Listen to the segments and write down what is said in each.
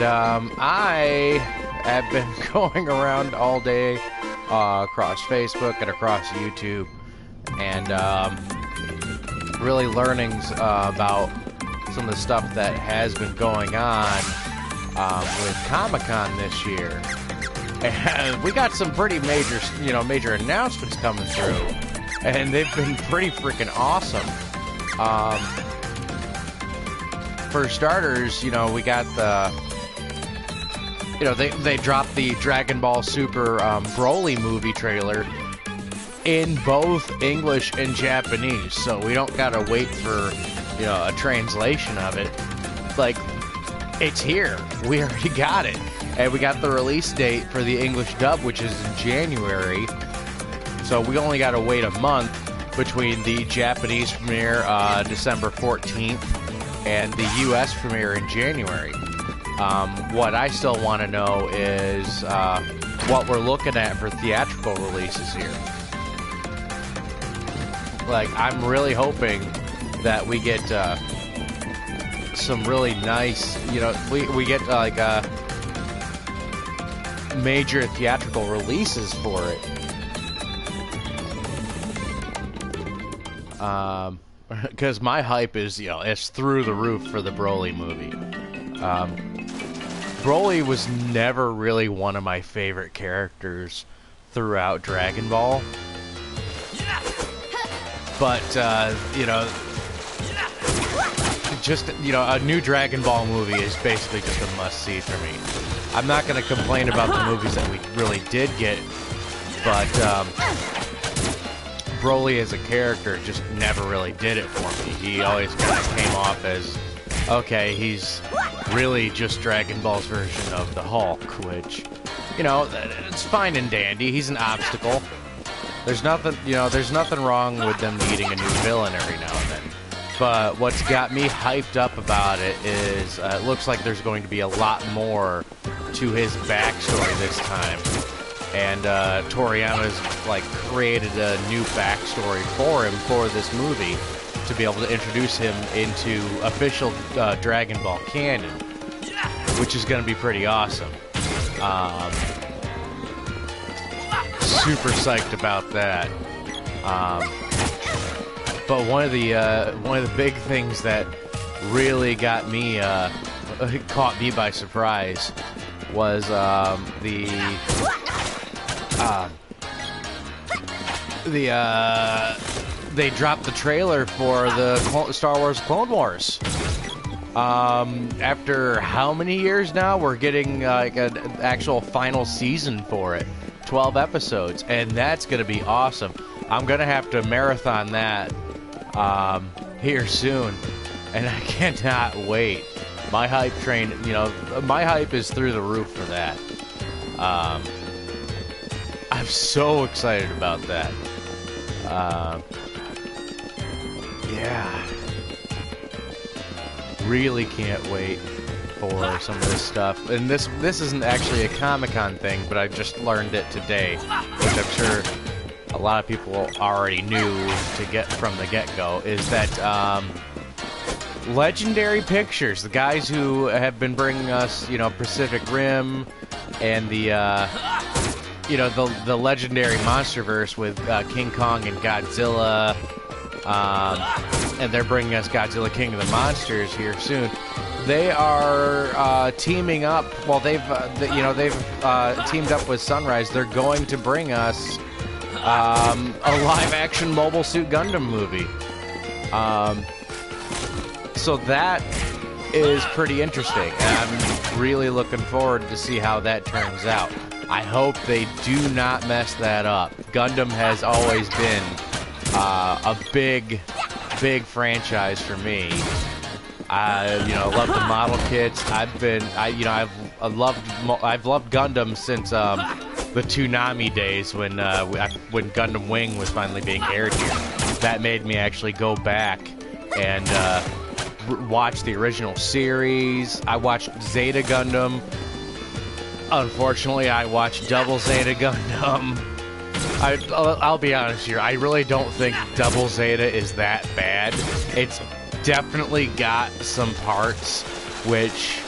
And I have been going around all day across Facebook and across YouTube, and really learning about some of the stuff that has been going on with Comic-Con this year. And we got some pretty major announcements coming through, and they've been pretty freaking awesome. For starters, we got the, they dropped the Dragon Ball Super Broly movie trailer in both English and Japanese, so we don't gotta wait for, a translation of it. Like, it's here. We already got it. And we got the release date for the English dub, which is in January. So we only gotta wait a month between the Japanese premiere, December 14th, and the U.S. premiere in January. What I still want to know is what we're looking at for theatrical releases here. Like, I'm really hoping that we get some really nice, we get like major theatrical releases for it. Because my hype is, it's through the roof for the Broly movie. Broly was never really one of my favorite characters throughout Dragon Ball. But, a new Dragon Ball movie is basically just a must-see for me. I'm not going to complain about the movies that we really did get, but Broly as a character just never really did it for me. He always kind of came off as, okay, he's really just Dragon Ball's version of the Hulk, which, it's fine and dandy. He's an obstacle. There's nothing wrong with them needing a new villain every now and then. But what's got me hyped up about it is it looks like there's going to be a lot more to his backstory this time. And Toriyama's created a new backstory for him for this movie to be able to introduce him into official Dragon Ball canon, which is going to be pretty awesome. Super psyched about that. But one of the big things that really got me caught me by surprise was they dropped the trailer for the Star Wars Clone Wars. After how many years now? We're getting an actual final season for it. 12 episodes, and that's going to be awesome. I'm going to have to marathon that here soon, and I cannot wait. My hype train, my hype is through the roof for that. I'm so excited about that. Yeah. Really can't wait for some of this stuff. And this isn't actually a Comic-Con thing, but I just learned it today, which I'm sure a lot of people already knew to get from the get-go, is that Legendary Pictures, the guys who have been bringing us, Pacific Rim and the legendary MonsterVerse with King Kong and Godzilla, and they're bringing us Godzilla King of the Monsters here soon. They are teaming up. Well, they've teamed up with Sunrise. They're going to bring us a live-action Mobile Suit Gundam movie. So that is pretty interesting, and I'm really looking forward to see how that turns out. I hope they do not mess that up. Gundam has always been a big franchise for me. I love the model kits. I've loved Gundam since the Toonami days when Gundam Wing was finally being aired here. That made me actually go back and watch the original series. I watched Zeta Gundam. Unfortunately, I watched Double Zeta Gundam. I'll be honest here. I really don't think Double Zeta is that bad. It's definitely got some parts which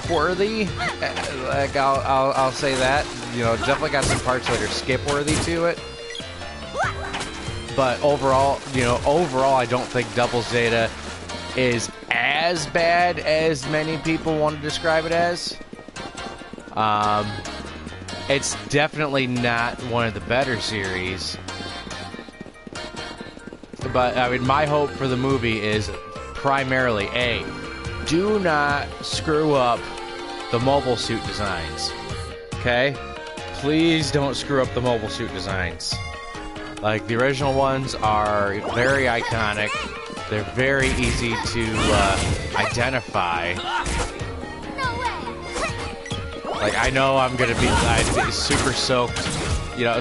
skip-worthy. Like I'll say that. You know, definitely got some parts that are skip-worthy to it. But overall, I don't think Double Zeta is as bad as many people want to describe it as. It's definitely not one of the better series. But, I mean, my hope for the movie is primarily, A, do not screw up the mobile suit designs. Okay? Please don't screw up the mobile suit designs. Like, the original ones are very iconic. They're very easy to identify. Like, I know I'm gonna be super stoked,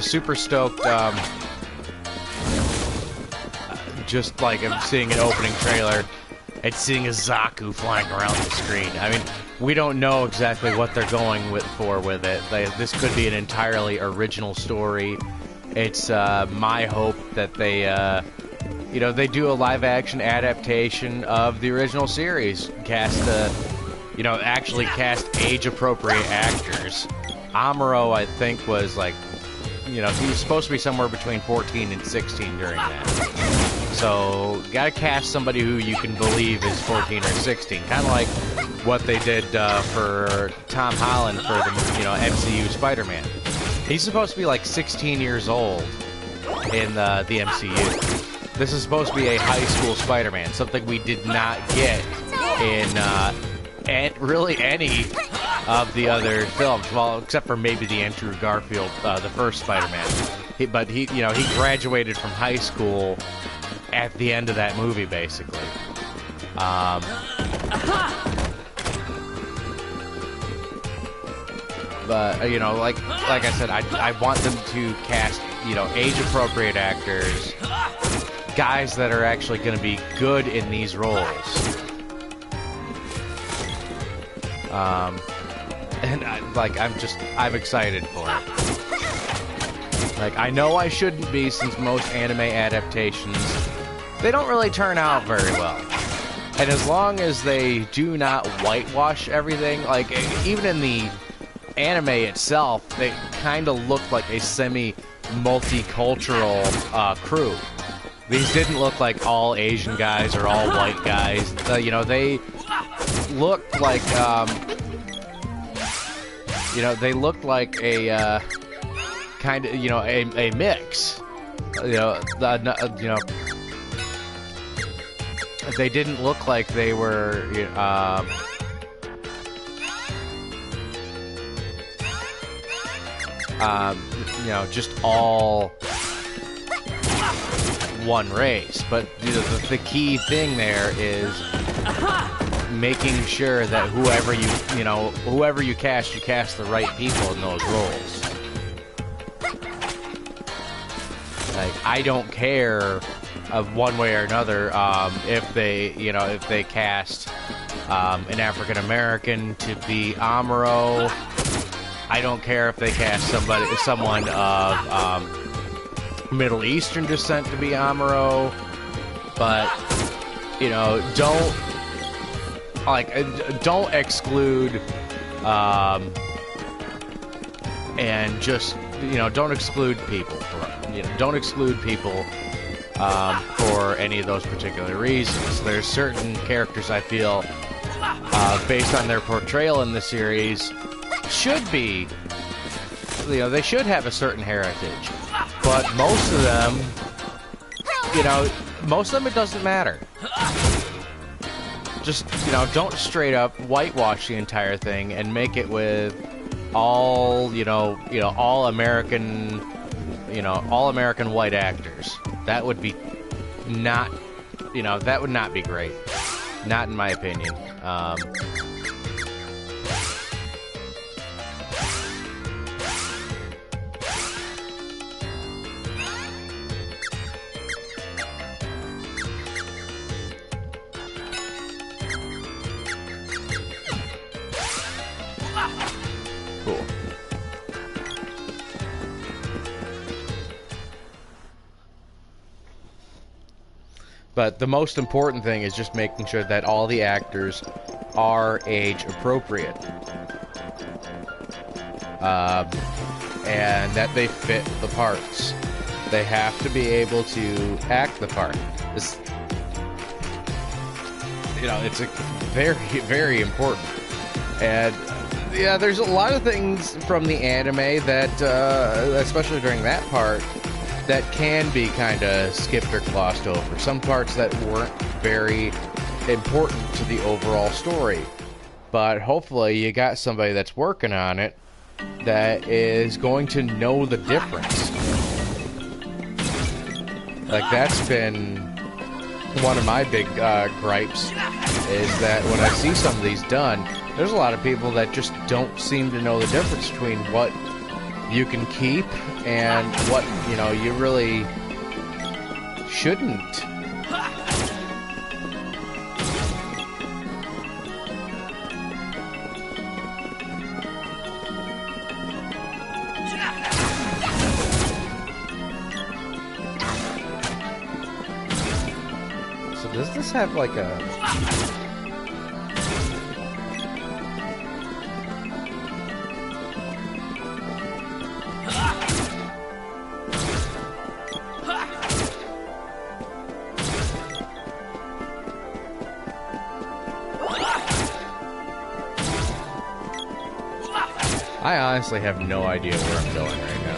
super stoked, just like I'm seeing an opening trailer and seeing a Zaku flying around the screen. I mean, we don't know exactly what they're going for with it. This could be an entirely original story. It's my hope that they do a live-action adaptation of the original series. Actually cast age-appropriate actors. Amuro, I think, was like, he was supposed to be somewhere between 14 and 16 during that. So, gotta cast somebody who you can believe is 14 or 16. Kind of like what they did for Tom Holland for the, MCU Spider-Man. He's supposed to be like 16 years old in the MCU. This is supposed to be a high school Spider-Man, something we did not get in really any of the other films, well, except for maybe the Andrew Garfield, the first Spider-Man. But he graduated from high school at the end of that movie, basically. But like I said, I want them to cast age-appropriate actors, guys that are actually going to be good in these roles. And I'm excited for it. Like, I know I shouldn't be, since most anime adaptations, they don't really turn out very well. And as long as they do not whitewash everything, like, even in the anime itself, they kind of look like a semi-multicultural crew. These didn't look like all Asian guys or all white guys. They looked like, they looked like a kind of, a mix. They didn't look like they were, just all one race. But the key thing there is making sure that whoever you cast the right people in those roles. Like, I don't care of one way or another if they cast an African American to be Amuro. I don't care if they cast someone of Middle Eastern descent to be Amuro, but don't exclude and just don't exclude people for any of those particular reasons. There's certain characters I feel based on their portrayal in the series should be, they should have a certain heritage, but most of them it doesn't matter. Just, don't straight up whitewash the entire thing and make it with all American white actors. That would be that would not be great. Not in my opinion. Cool. But the most important thing is just making sure that all the actors are age appropriate. And that they fit the parts. They have to be able to act the part. This, you know, it's a very, very important. And yeah, there's a lot of things from the anime that, especially during that part, that can be kind of skipped or glossed over. Some parts that weren't very important to the overall story. But hopefully you got somebody that's working on it that is going to know the difference. Like, that's been one of my big gripes, is that when I see some of these done, there's a lot of people that just don't seem to know the difference between what you can keep and what, you know, you really shouldn't. Does this have like a... I honestly have no idea where I'm going right now.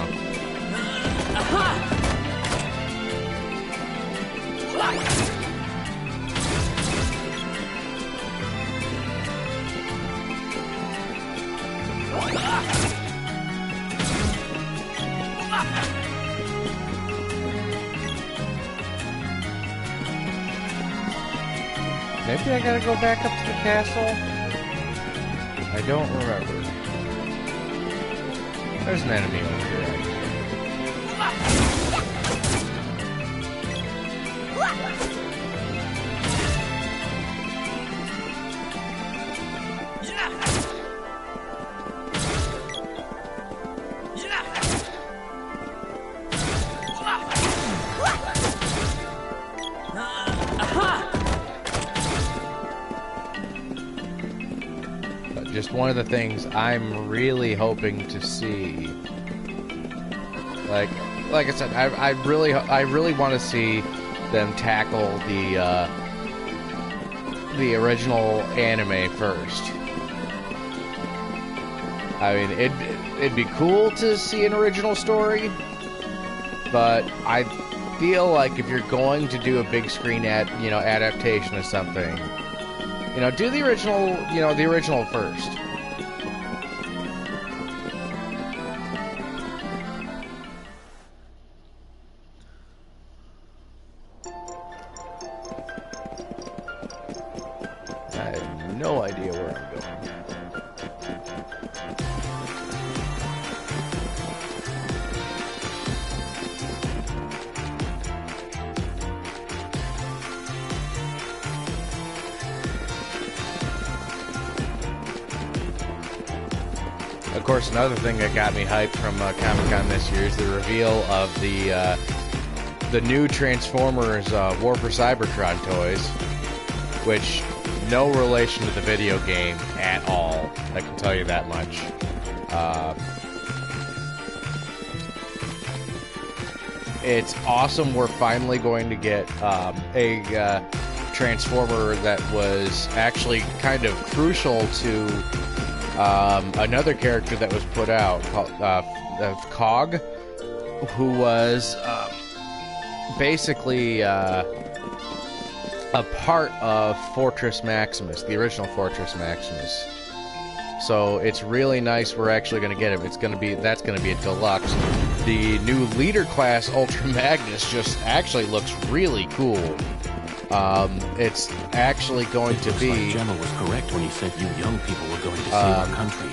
Maybe I gotta go back up to the castle? I don't remember. There's an enemy over here. Just one of the things I'm really hoping to see. Like I said, I really want to see them tackle the original anime first. I mean, it'd be cool to see an original story, but I feel like if you're going to do a big screen adaptation of something, you know, do the original first. I have no idea where I'm going. Of course, another thing that got me hyped from Comic-Con this year is the reveal of the new Transformers War for Cybertron toys, which no relation to the video game at all. I can tell you that much. It's awesome. We're finally going to get a Transformer that was actually kind of crucial to another character that was put out called Cog, who was basically a part of Fortress Maximus, the original Fortress Maximus. So it's really nice we're actually going to get him. That's going to be a deluxe. The new leader class Ultra Magnus just actually looks really cool. It's actually going to be... Like Gemma was correct when he said you young people were going to see our country.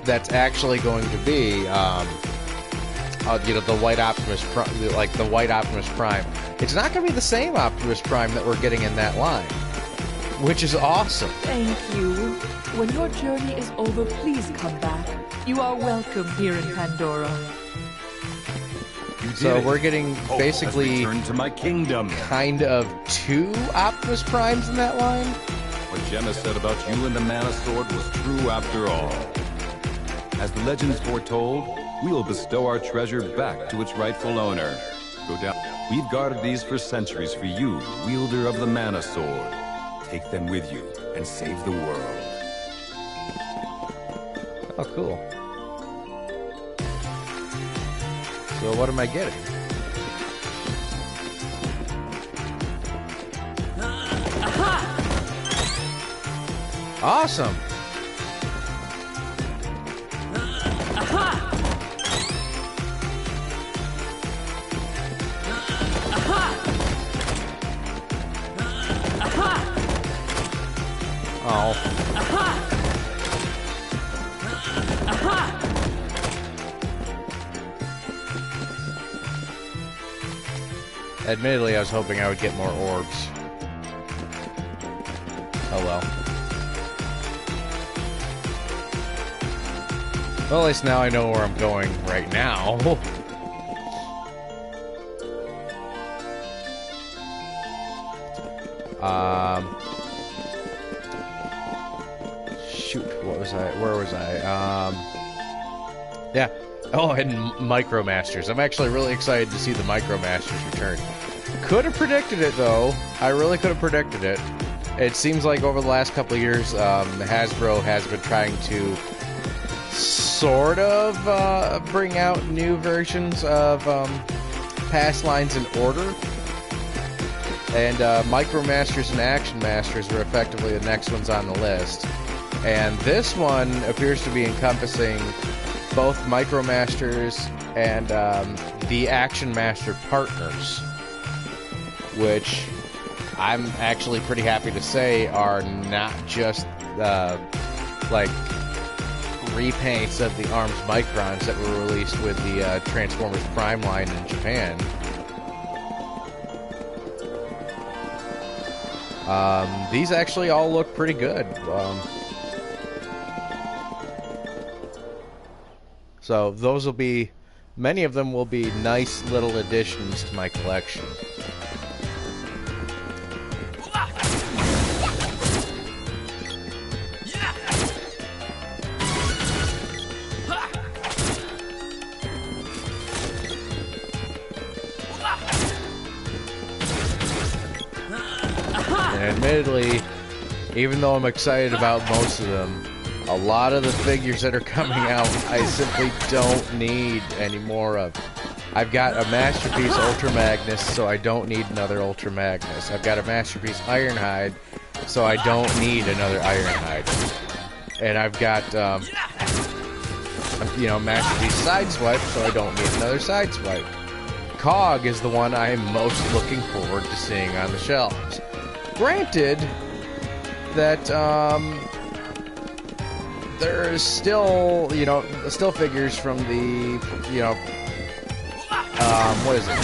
That's actually going to be, the White Optimus, like the White Optimus Prime. It's not going to be the same Optimus Prime that we're getting in that line, which is awesome. Thank you. When your journey is over, please come back. You are welcome here in Pandora. You So we're getting basically Return to my kingdom. kind of 2 Optimus Primes in that line. What Gemma said about you and the Mana Sword was true after all. As the legends foretold, we will bestow our treasure back to its rightful owner. Go down. We've guarded these for centuries for you, wielder of the Mana Sword. Take them with you and save the world. Oh, cool. So what am I getting? Awesome! Oh. Admittedly, I was hoping I would get more orbs. Oh well. Well, at least now I know where I'm going right now. Shoot, what was I? Where was I? Yeah. Oh, and Micromasters. I'm actually really excited to see the Micromasters return. Could have predicted it, though. I really could have predicted it. It seems like over the last couple of years, Hasbro has been trying to sort of bring out new versions of past lines in order. And Micromasters and Action Masters were effectively the next ones on the list. And this one appears to be encompassing both Micromasters and the Action Master partners, which I'm actually pretty happy to say are not just like repaints of the ARMS Microns that were released with the Transformers Prime line in Japan. These actually all look pretty good. So those will be, many of them will be nice little additions to my collection. And admittedly, even though I'm excited about most of them, a lot of the figures that are coming out, I simply don't need any more of. I've got a Masterpiece Ultra Magnus, so I don't need another Ultra Magnus. I've got a Masterpiece Ironhide, so I don't need another Ironhide. And I've got, you know, Masterpiece Sideswipe, so I don't need another Sideswipe. Cog is the one I'm most looking forward to seeing on the shelves. Granted that, there's still, you know, still figures from the, you know, what is it?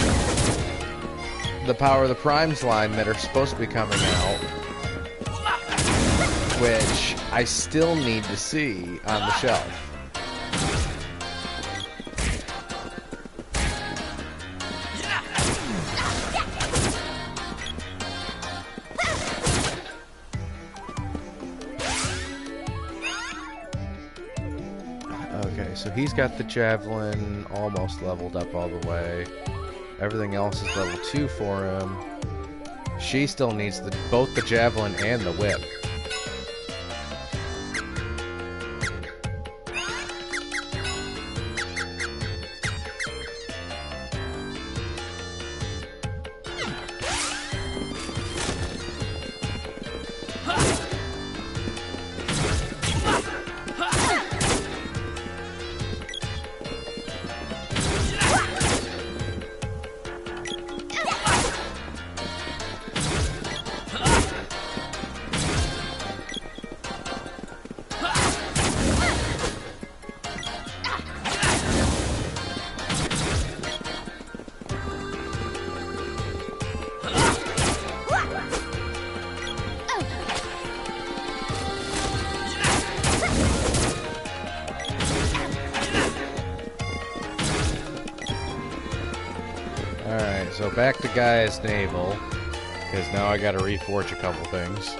The Power of the Primes line that are supposed to be coming out, which I still need to see on the shelf. Okay, so he's got the Javelin almost leveled up all the way. Everything else is level 2 for him. She still needs both the Javelin and the Whip. So back to Gaia's Navel, because now I gotta reforge a couple things.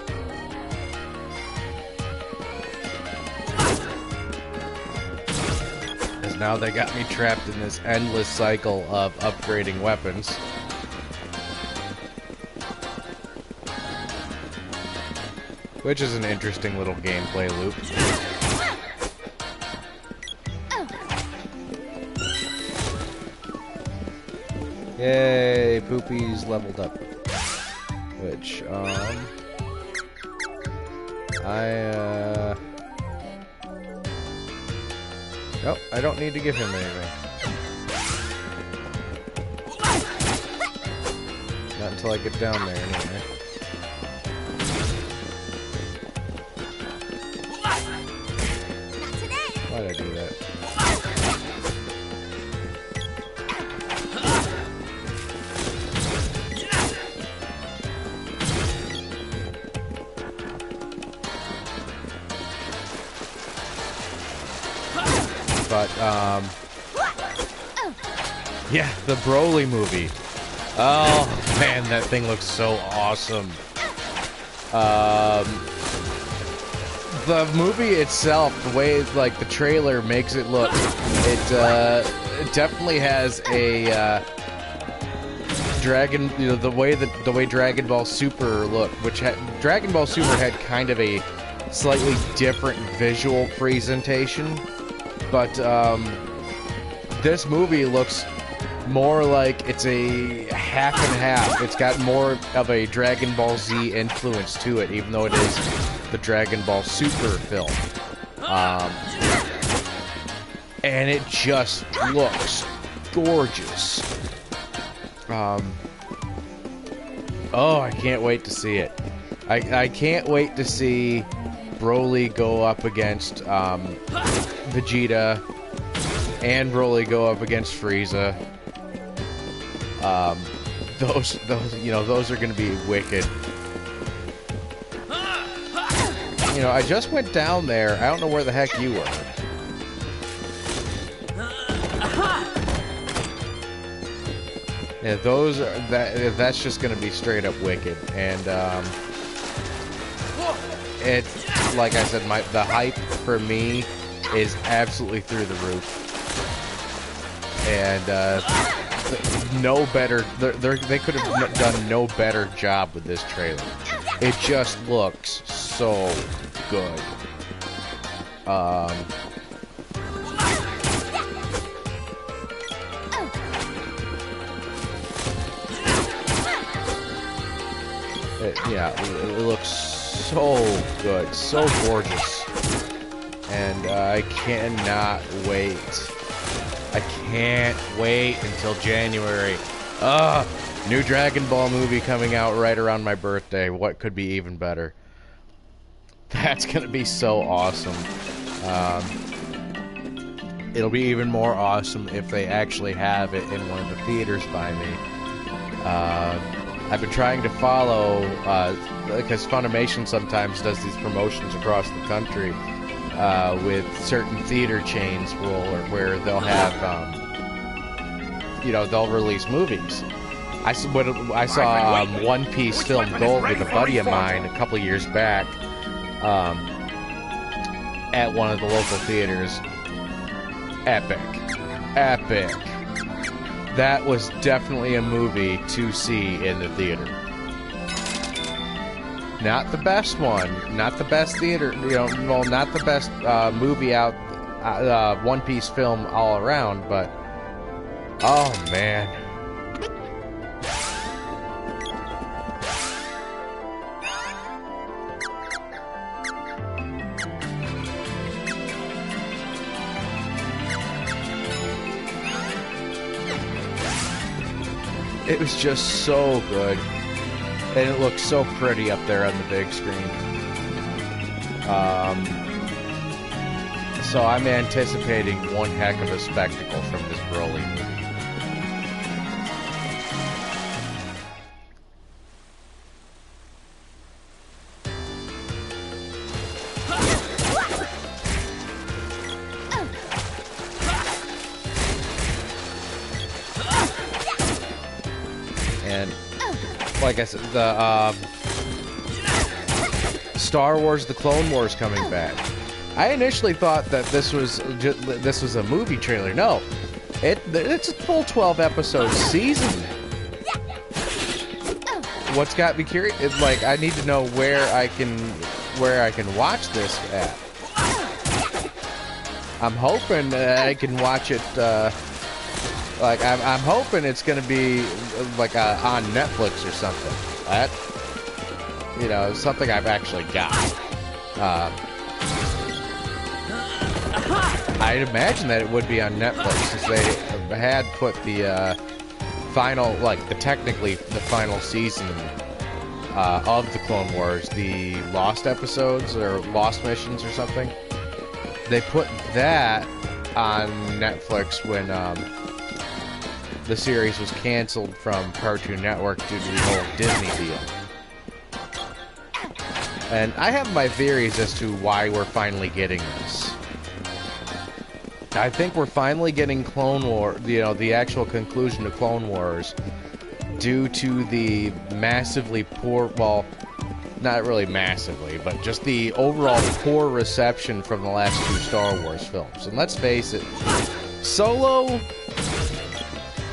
Because now they got me trapped in this endless cycle of upgrading weapons. Which is an interesting little gameplay loop. Yay, Poopy's leveled up. Which, Nope, I don't need to give him anything. Not until I get down there, anyway. Why'd I do that? But, yeah, the Broly movie. Oh, man, that thing looks so awesome. The movie itself, the way, like, the trailer makes it look, it definitely has a, the way Dragon Ball Super looked, which Dragon Ball Super had kind of a slightly different visual presentation. But, this movie looks more like it's a half and half. It's got more of a Dragon Ball Z influence to it, even though it is the Dragon Ball Super film. And it just looks gorgeous. Oh, I can't wait to see it. I can't wait to see Broly go up against, Vegeta, and Broly go up against Frieza. Those are gonna be wicked. You know, I just went down there. I don't know where the heck you were. Yeah, that's just gonna be straight up wicked, and it's like I said, the hype for me is absolutely through the roof, and no better. They could have done no better job with this trailer. It just looks so good. It looks so good, so gorgeous, and I cannot wait. I can't wait until January. New Dragon Ball movie coming out right around my birthday. What could be even better? That's gonna be so awesome. It'll be even more awesome if they actually have it in one of the theaters by me. I've been trying to follow, because Funimation sometimes does these promotions across the country with certain theater chains where they'll have, they'll release movies. I saw One Piece Film Gold with a buddy of mine a couple years back at one of the local theaters. Epic. Epic. That was definitely a movie to see in the theater. Not the best one, not the best theater, not the best movie out, One Piece film all around, but, oh man. It was just so good, and it looked so pretty up there on the big screen. So I'm anticipating one heck of a spectacle from this Broly movie. like I said, the Star Wars: The Clone Wars coming back. I initially thought that this was a movie trailer. No, it's a full 12-episode season. What's got me curious? It's like I need to know where I can watch this at. I'm hoping that I can watch it. Like I'm hoping it's gonna be like on Netflix or something. That, you know, something I've actually got. I'd imagine that it would be on Netflix, since they had put the final, like technically the final season of the Clone Wars, the Lost episodes or Lost missions or something. They put that on Netflix when the series was canceled from Cartoon Network due to the whole Disney deal. And I have my theories as to why we're finally getting this. I think we're finally getting Clone War, you know, the actual conclusion to Clone Wars, due to the massively poor, well, not really massively, but just the overall poor reception from the last 2 Star Wars films. And let's face it, Solo,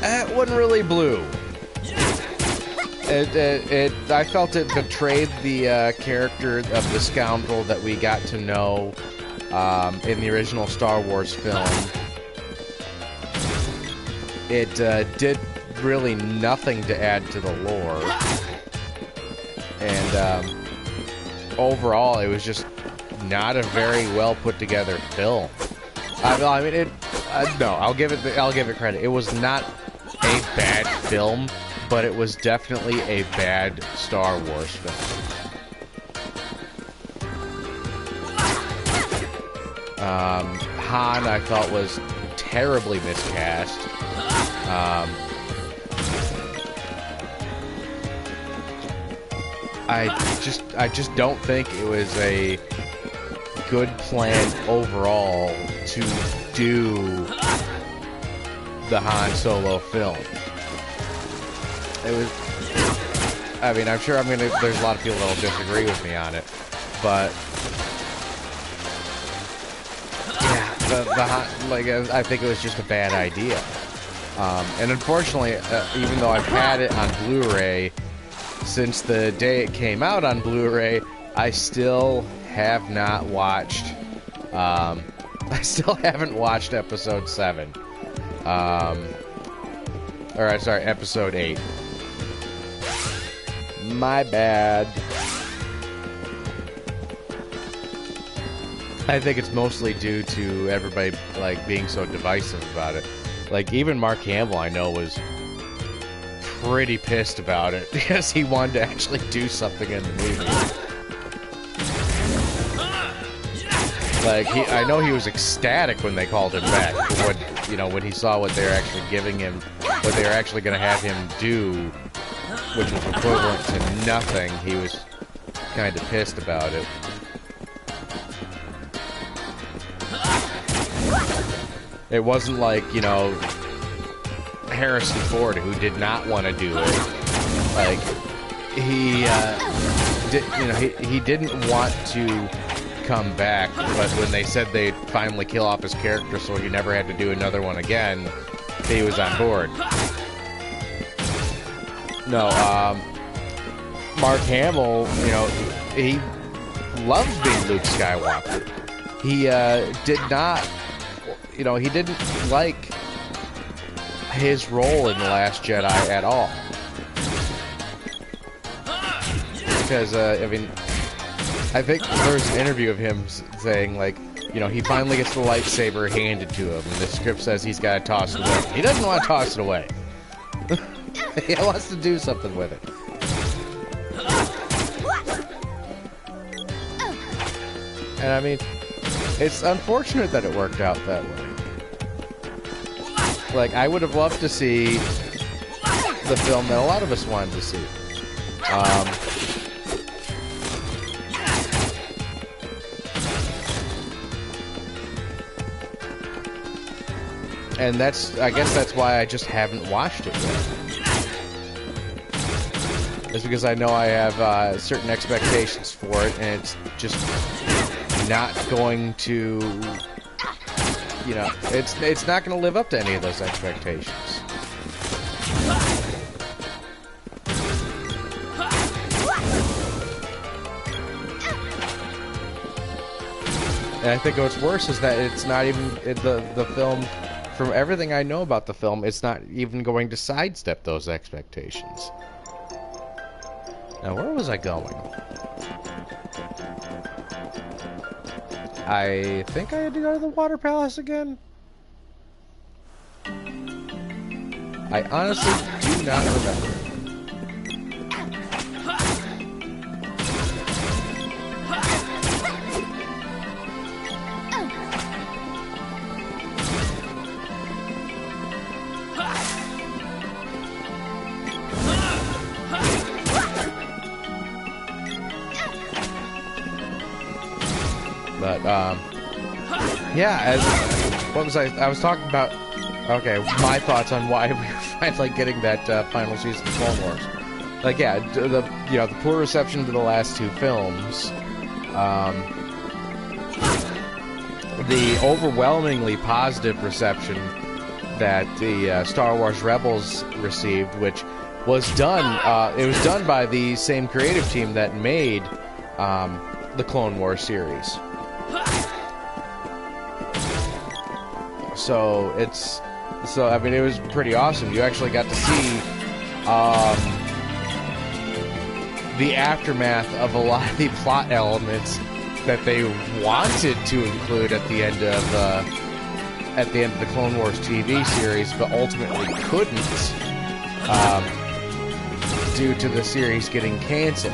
that one really blew. I felt it betrayed the character of the scoundrel that we got to know in the original Star Wars film. It did really nothing to add to the lore. And overall, it was just not a very well put together film. I mean, no, I'll give it credit. It was not a bad film, but it was definitely a bad Star Wars film. Han, I thought, was terribly miscast. I just don't think it was a good plan overall to do the Han Solo film. It was, I mean, I'm sure there's a lot of people that'll disagree with me on it, but yeah, I think it was just a bad idea. And unfortunately, even though I've had it on Blu-ray since the day it came out on Blu-ray, I still have not watched. I still haven't watched Episode 7. Or sorry, Episode 8. My bad. I think it's mostly due to everybody like being so divisive about it. Like even Mark Hamill, I know, was pretty pissed about it because he wanted to actually do something in the movie. Like I know he was ecstatic when they called him back. When he saw what they were actually giving him, what they were actually going to have him do, which was equivalent to nothing. He was kind of pissed about it. It wasn't like, Harrison Ford, who did not want to do it. Like, he didn't want to come back, but when they said they'd finally kill off his character so he never had to do another one again, he was on board. No, Mark Hamill, he loves being Luke Skywalker. He did not, he didn't like his role in The Last Jedi at all. Because, I think there's an interview of him saying, like, he finally gets the lightsaber handed to him, and the script says he's got to toss it away. He doesn't want to toss it away. He wants to do something with it. And I mean, it's unfortunate that it worked out that way. Like, I would have loved to see the film that a lot of us wanted to see. And I guess that's why I just haven't watched it yet. is because I know I have certain expectations for it, and it's just not going to, you know, it's not going to live up to any of those expectations. And I think what's worse is that it's not even the film. From everything I know about the film, it's not even going to sidestep those expectations. Now, where was I going? I think I had to go to the Water Palace again. I honestly do not remember. But, yeah, as, what was I was talking about, okay, my thoughts on why we were finally getting that, final season of Clone Wars. Like, yeah, the poor reception to the last two films, the overwhelmingly positive reception that the, Star Wars Rebels received, which was done, it was done by the same creative team that made, the Clone Wars series. So I mean, it was pretty awesome. You actually got to see the aftermath of a lot of the plot elements that they wanted to include at the end of the Clone Wars TV series, but ultimately couldn't due to the series getting canceled.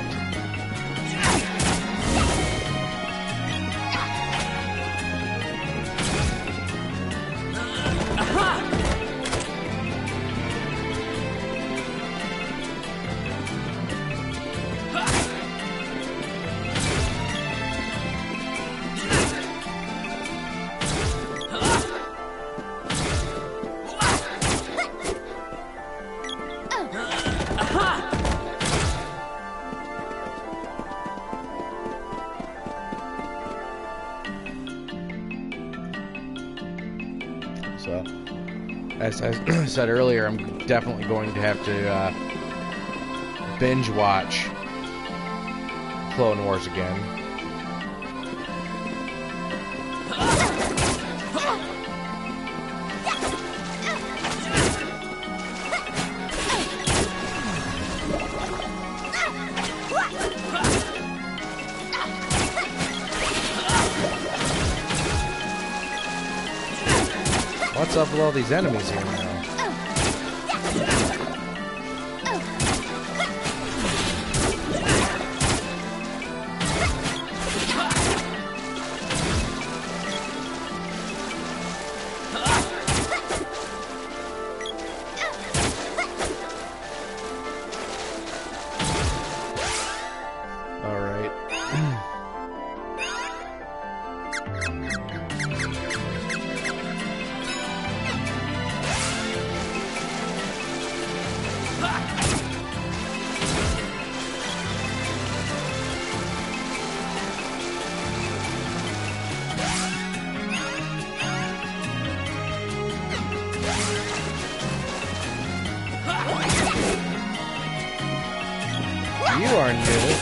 So, as I said earlier, I'm definitely going to have to binge watch Clone Wars again. What's up with all these enemies here now? All right. You are new.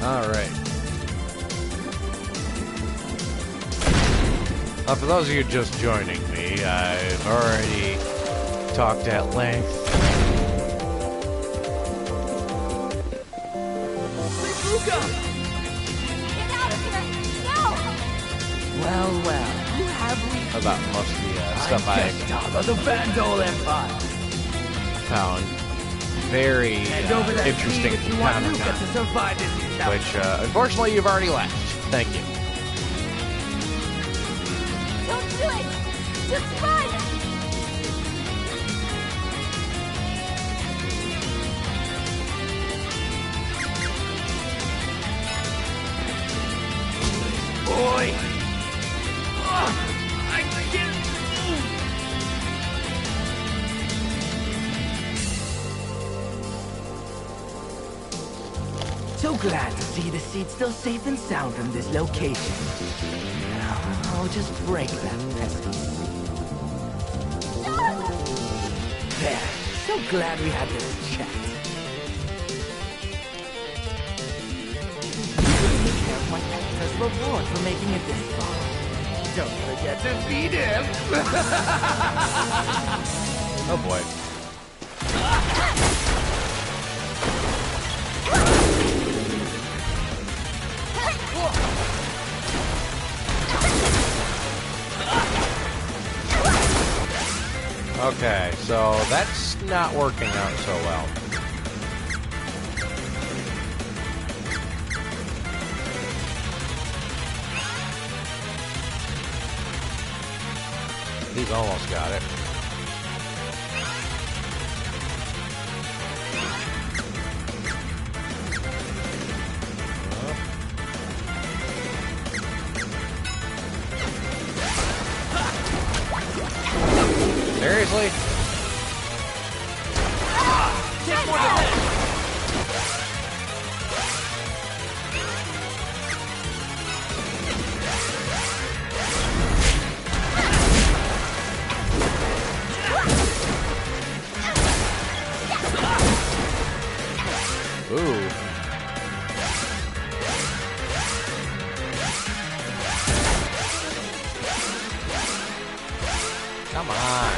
Alright. For those of you just joining me, I've already talked at length. Well, who have we? About most of the stuff I Top of the Vandal Empire. found very interesting if you want comic Luca to survive this encounter. which unfortunately you've already left. Thank you. Don't do it! Just run! Boy! I can't move! So glad to see the seed still safe and sound from this location. Now, I'll just break that pesky seal. There. So glad we had this chat. Take care of my extra's reward for making it this far. Don't forget to feed him! Oh boy. Okay, so that's not working out so well. He's almost got it. Seriously? Ooh. Come on.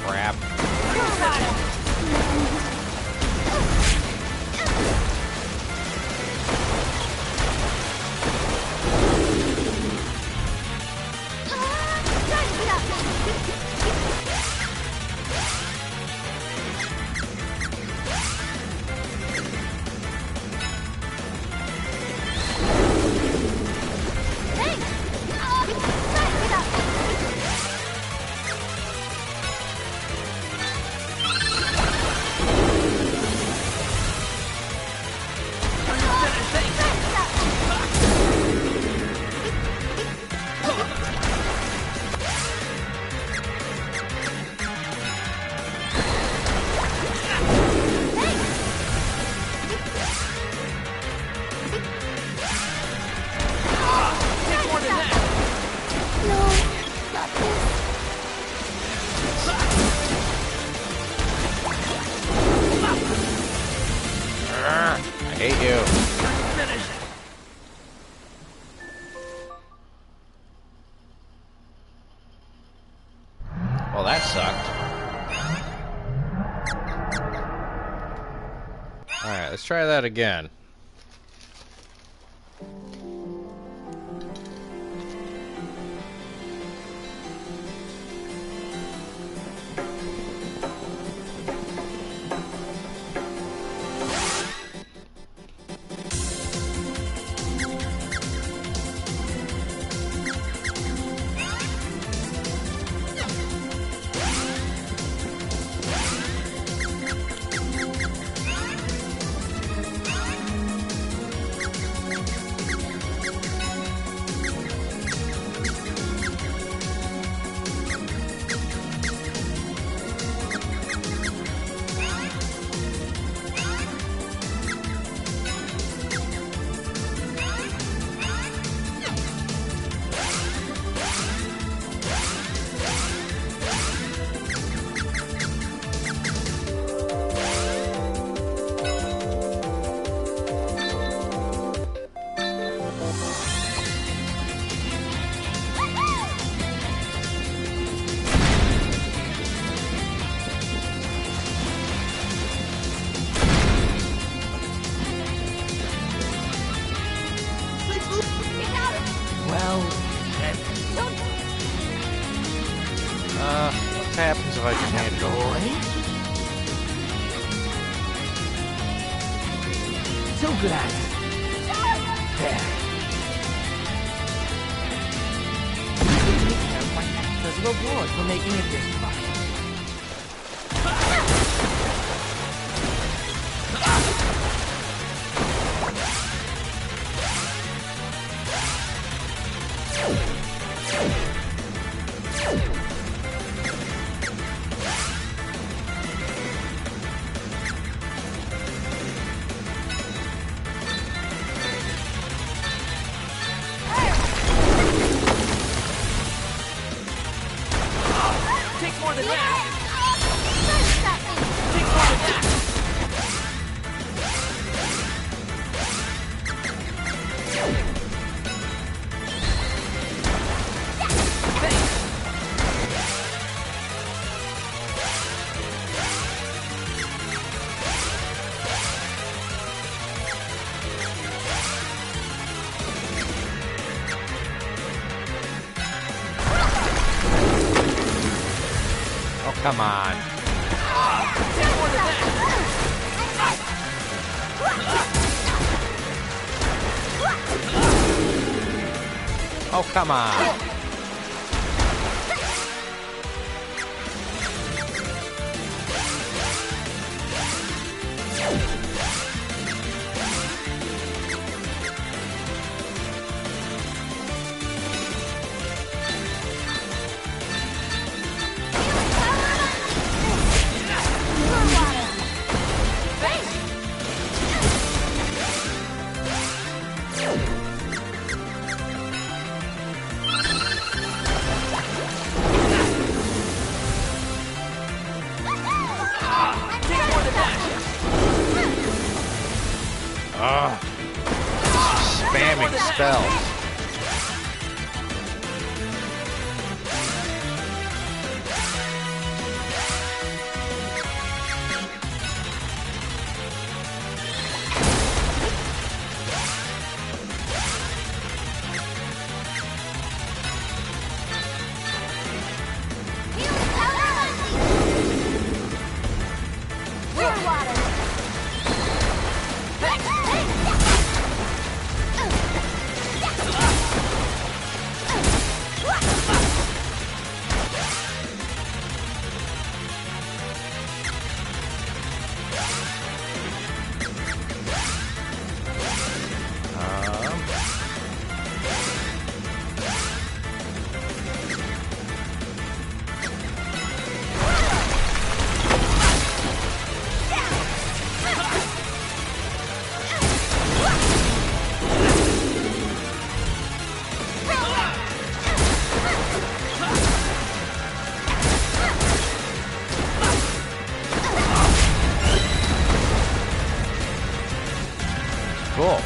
Crap. I hate you. Well, that sucked. Alright, let's try that again. What happens if I can't go? So glad. There. You can take care of my pet as a reward for making it this far. Come on. Oh, come on. Spamming spells. Cool.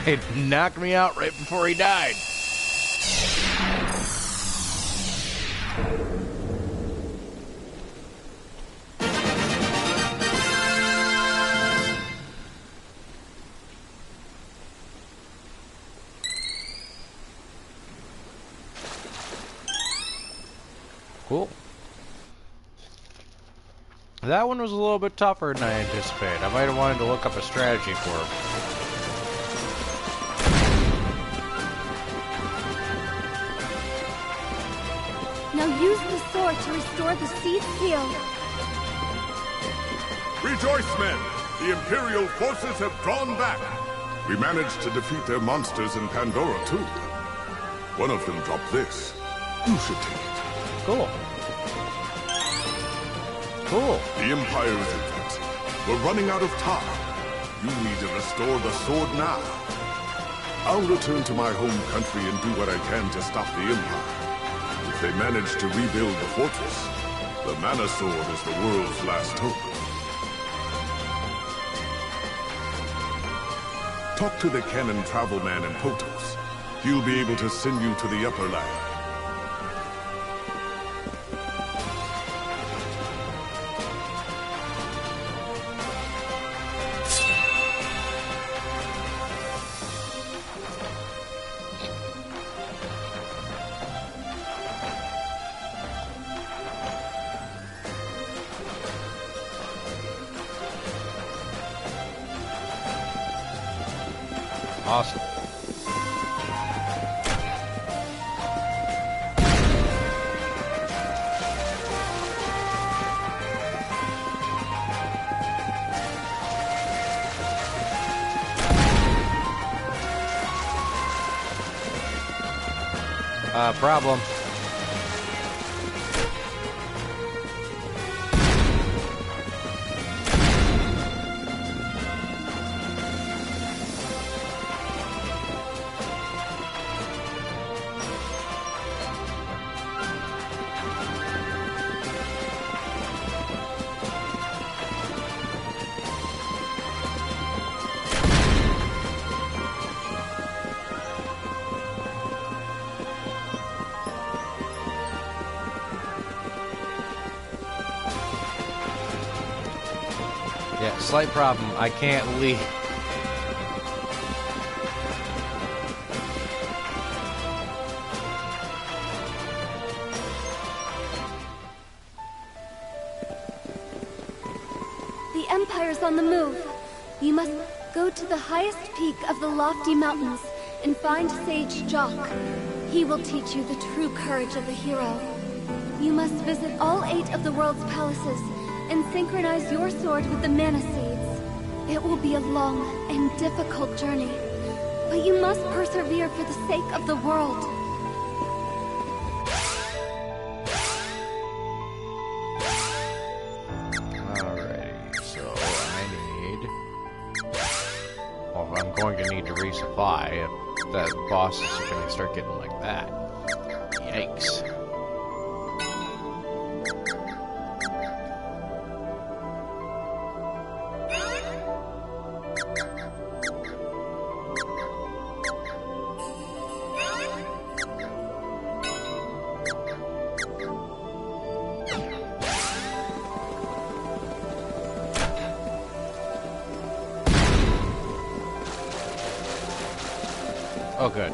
It knocked me out right before he died. Cool. That one was a little bit tougher than I anticipated. I might have wanted to look up a strategy for him. Now use the sword to restore the seed seal. Rejoice, men! The Imperial forces have drawn back. We managed to defeat their monsters in Pandora, too. One of them dropped this. You should take it. Cool. Cool. The Empire is advancing. We're running out of time. You need to restore the sword now. I'll return to my home country and do what I can to stop the Empire. If they manage to rebuild the fortress, the Mana Sword is the world's last hope. Talk to the Cannon Travel Man in Potos. He'll be able to send you to the Upper Land. Awesome. Problem. Yeah, slight problem. I can't leave. The Empire's on the move. You must go to the highest peak of the lofty mountains and find Sage Jock. He will teach you the true courage of a hero. You must visit all 8 of the world's palaces and synchronize your sword with the mana seeds. It will be a long and difficult journey, but you must persevere for the sake of the world. Alrighty, so I need... Well, I'm going to need to resupply if the bosses are going to start getting like that. Yikes. Oh, good.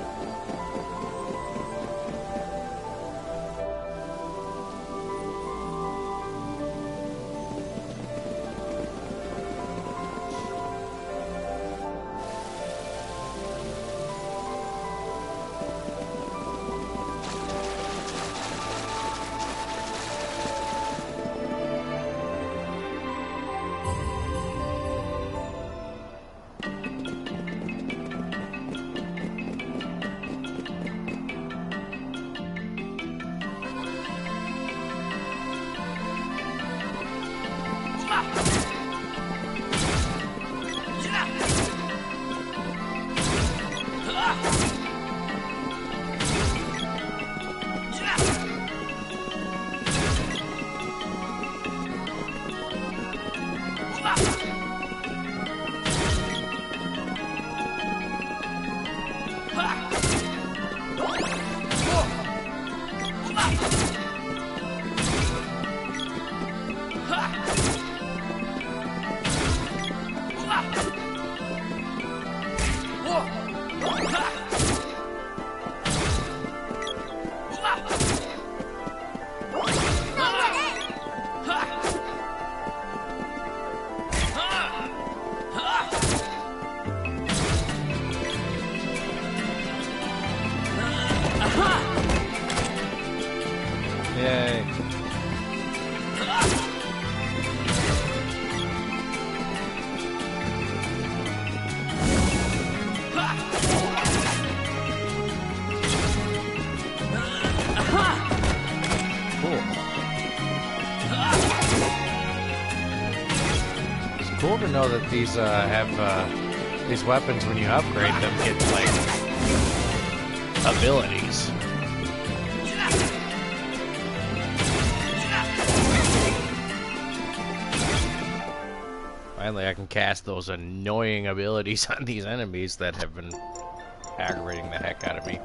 cool to know that these have these weapons, when you upgrade them, get like abilities. Finally, I can cast those annoying abilities on these enemies that have been aggravating the heck out of me.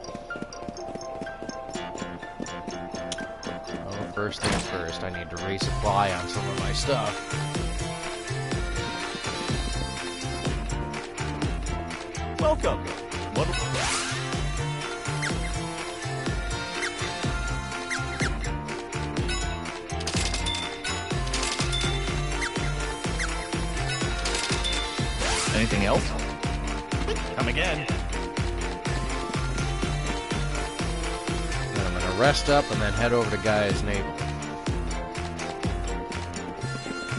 Well, first things first, I need to resupply on some of my stuff. Welcome. Anything else? Come again. Then I'm gonna rest up and then head over to Gaia's navel.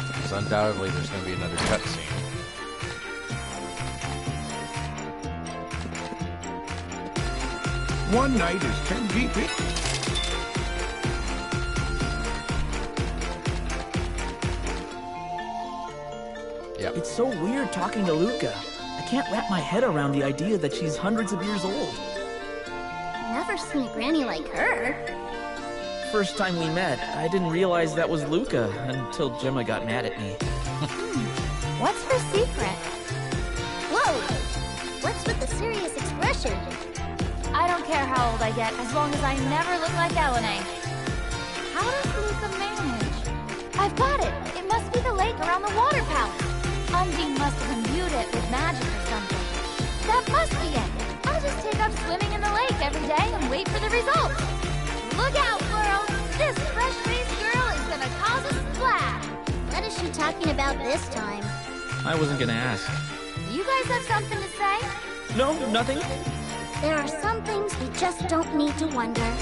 Because undoubtedly there's gonna be another cutscene. One night is 10 GP. Yep. It's so weird talking to Luca. I can't wrap my head around the idea that she's hundreds of years old. Never seen a granny like her. First time we met, I didn't realize that was Luca until Gemma got mad at me. What's her secret? Whoa! What's with the serious expression? I don't care how old I get, as long as I never look like Elena. How does Luca manage? I've got it! It must be the lake around the water palace. Undine must have imbued it with magic or something. That must be it. I'll just take up swimming in the lake every day and wait for the results. Look out, world! This fresh-faced girl is gonna cause a splash! What is she talking about this time? I wasn't gonna ask. You guys have something to say? No, nothing. There are some things we just don't need to wonder.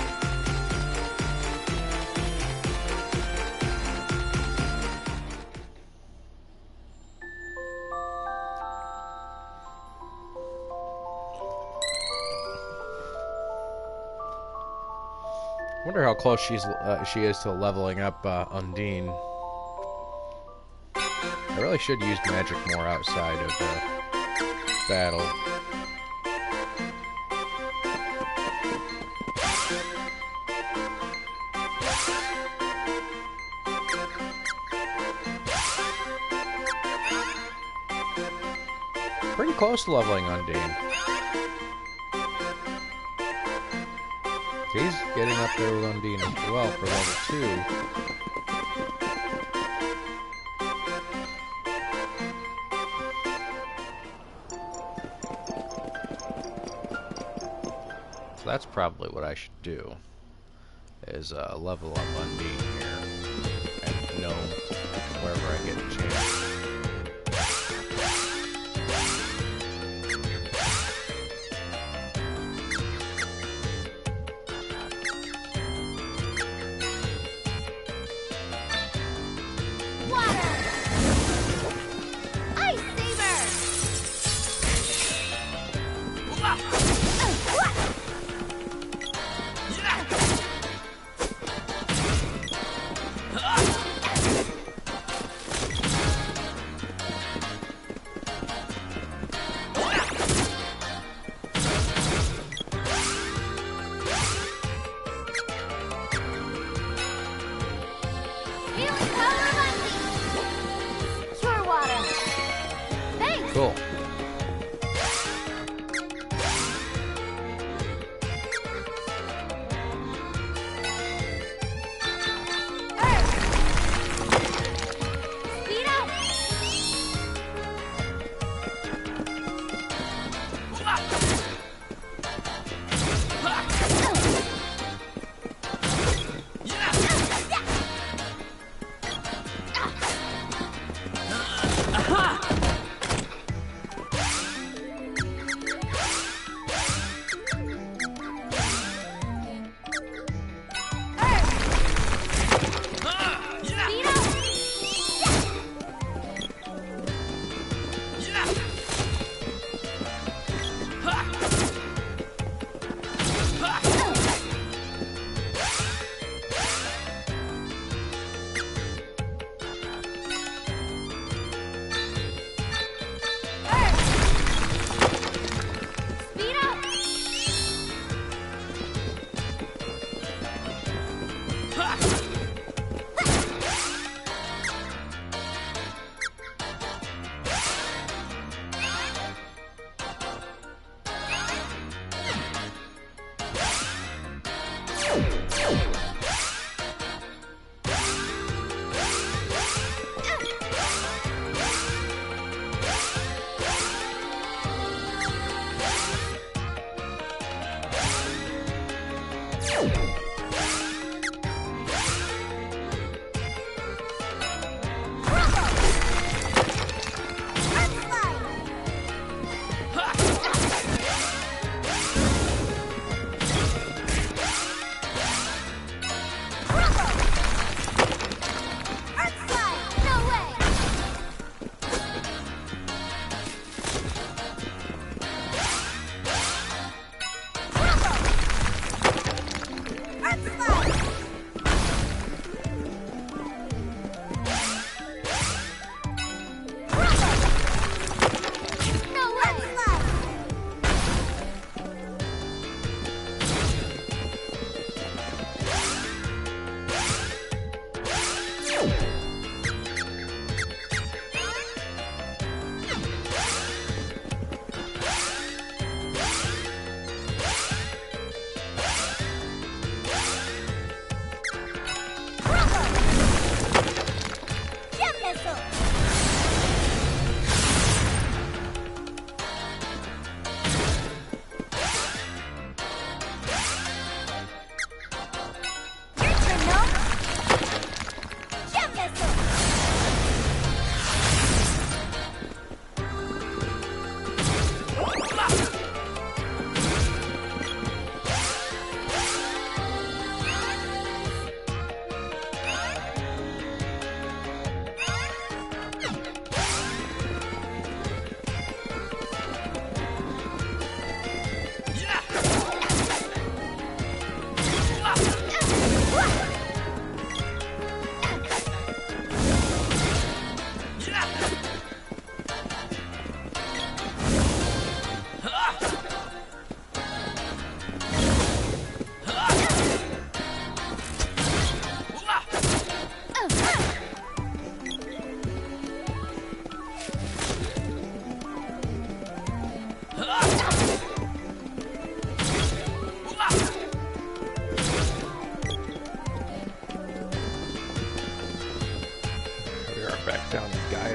Wonder how close she is to leveling up Undine. I really should use magic more outside of battle. Pretty close to leveling Undine. He's getting up there with Undine as well for level 2. So that's probably what I should do, is level up Undine here, and know wherever I get a chance.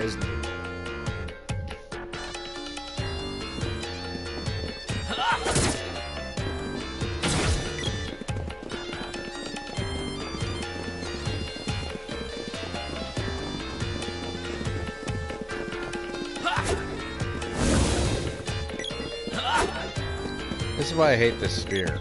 as needed. This is why I hate this spear.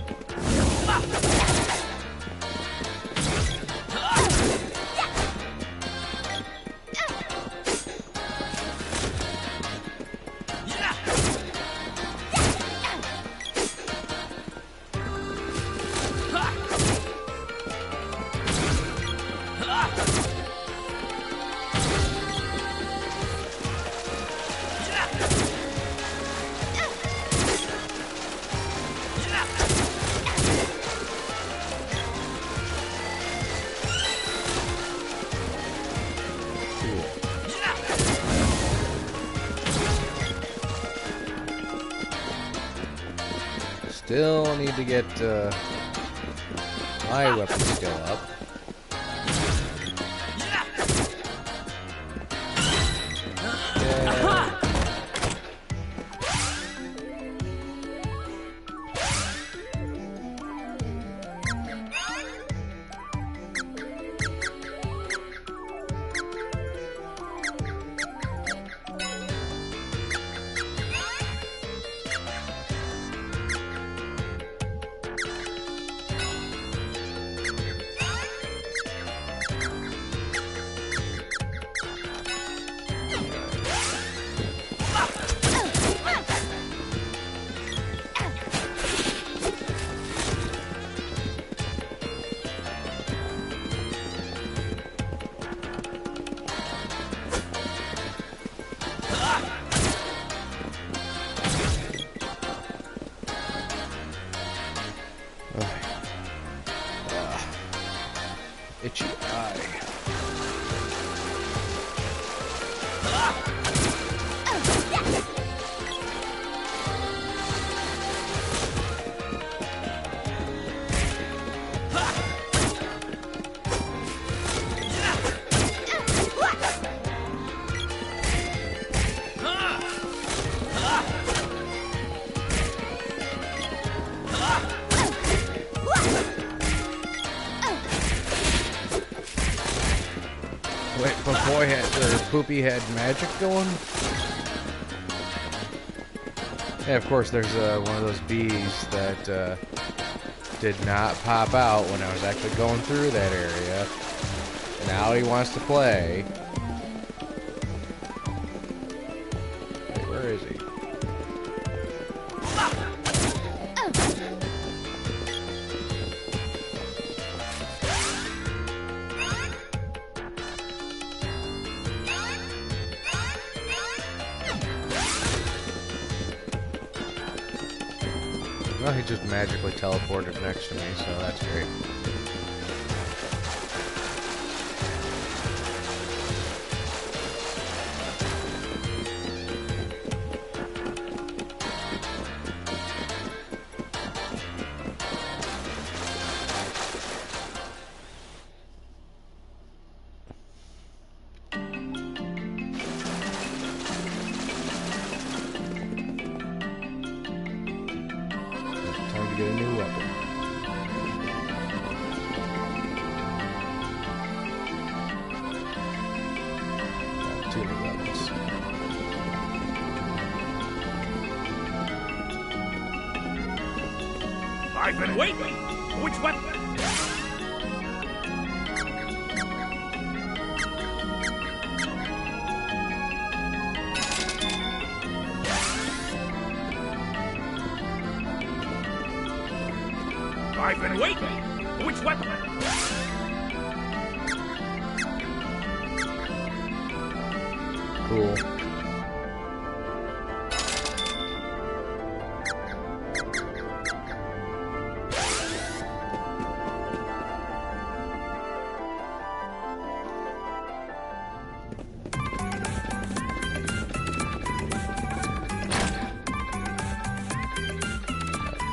Still need to get my weapon skill up. Yeah. Itchy eye. Wait, before Poopy had magic going? Yeah, of course, there's one of those bees that did not pop out when I was actually going through that area. Now he wants to play. Wait, where is he? Well, he just magically teleported next to me, so that's great. Time to get a new weapon. Got 2 new weapons. I've been waiting. Which weapon? I've been waiting. Which weapon? Cool.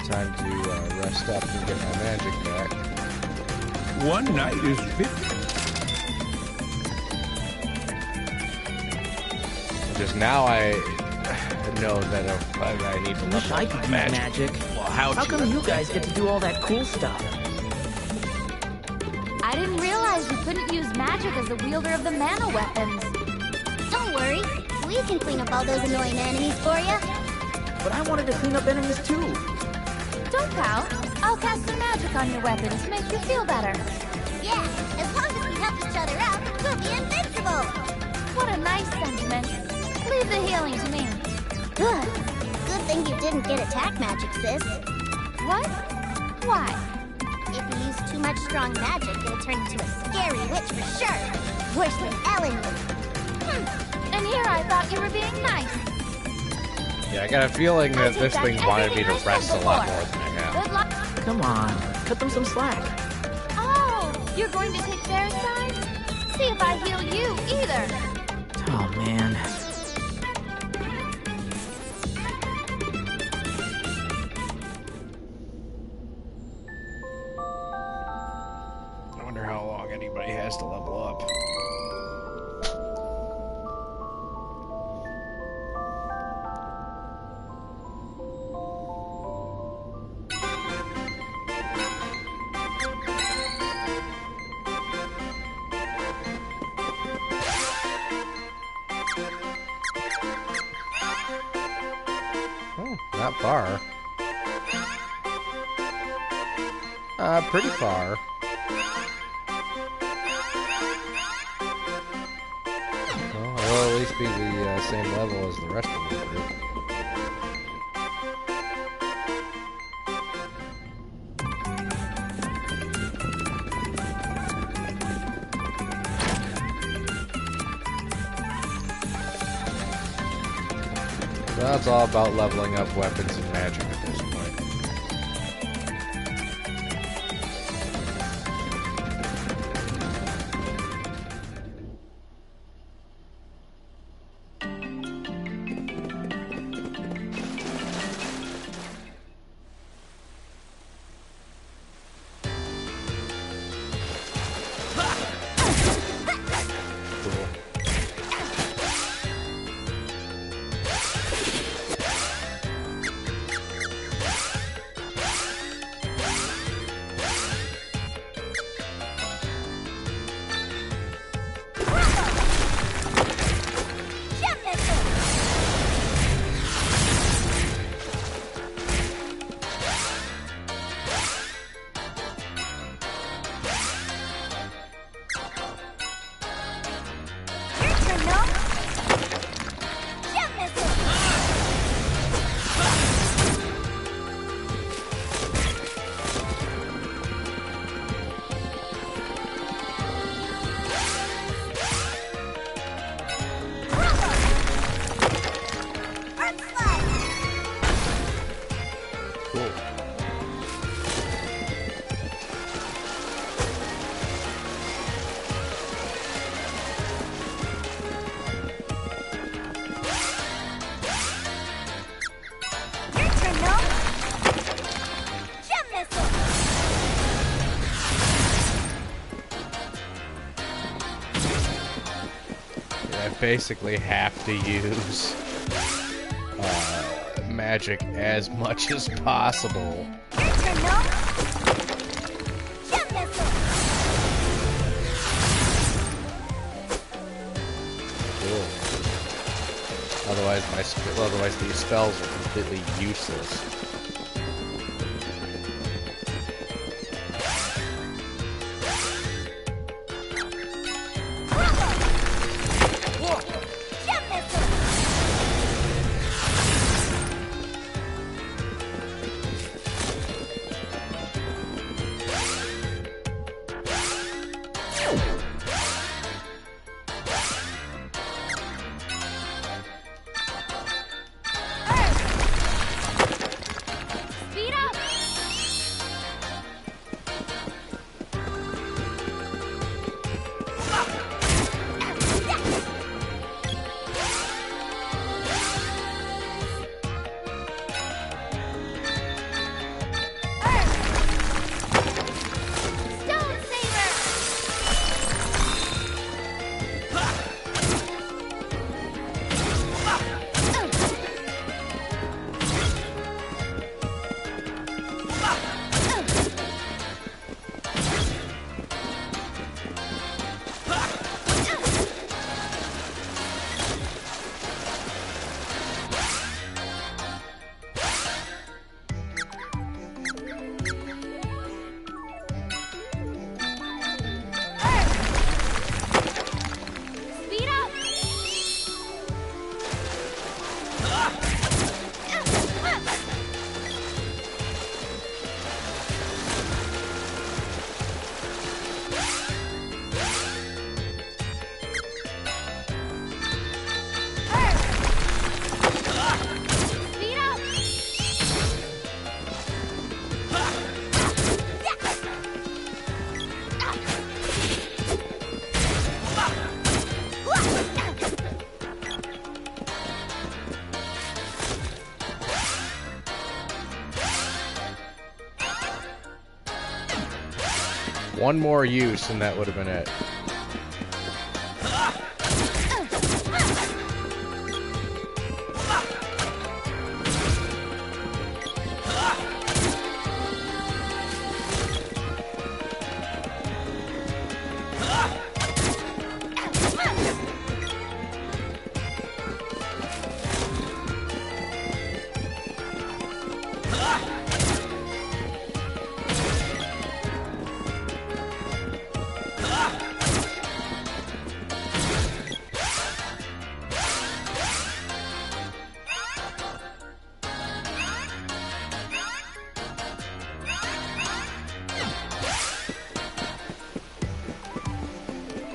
Time to rest up and get my magic back. One night is 50. Just now I know that I need to I wish I could do magic. Well, how come you guys get to do all that cool stuff? I didn't realize you couldn't use magic as the wielder of the mana weapons. Don't worry. We can clean up all those annoying enemies for you. But I wanted to clean up enemies too. Don't pout. I'll cast some magic on your weapons to make you feel better. Yeah, as long as we help each other out, we'll be invincible. What a nice sentiment. Leave the healing to me. Good. Good thing you didn't get attack magic, sis. What? Why? If you use too much strong magic, you'll turn into a scary witch for sure. Worse than Ellen would. And here I thought you were being nice. Yeah, I got a feeling that this thing wanted me to rest a lot more than I have. Good luck. Come on, cut them some slack. Oh, you're going to take their side? See if I heal you either. Oh man. I wonder how long anybody has to level up. Not far. Pretty far. Well, I will at least be the same level as the rest of the group. So that's all about leveling up weapons and magic at this point. Basically have to use magic as much as possible. Cool. Otherwise these spells are completely useless. One more use and that would have been it.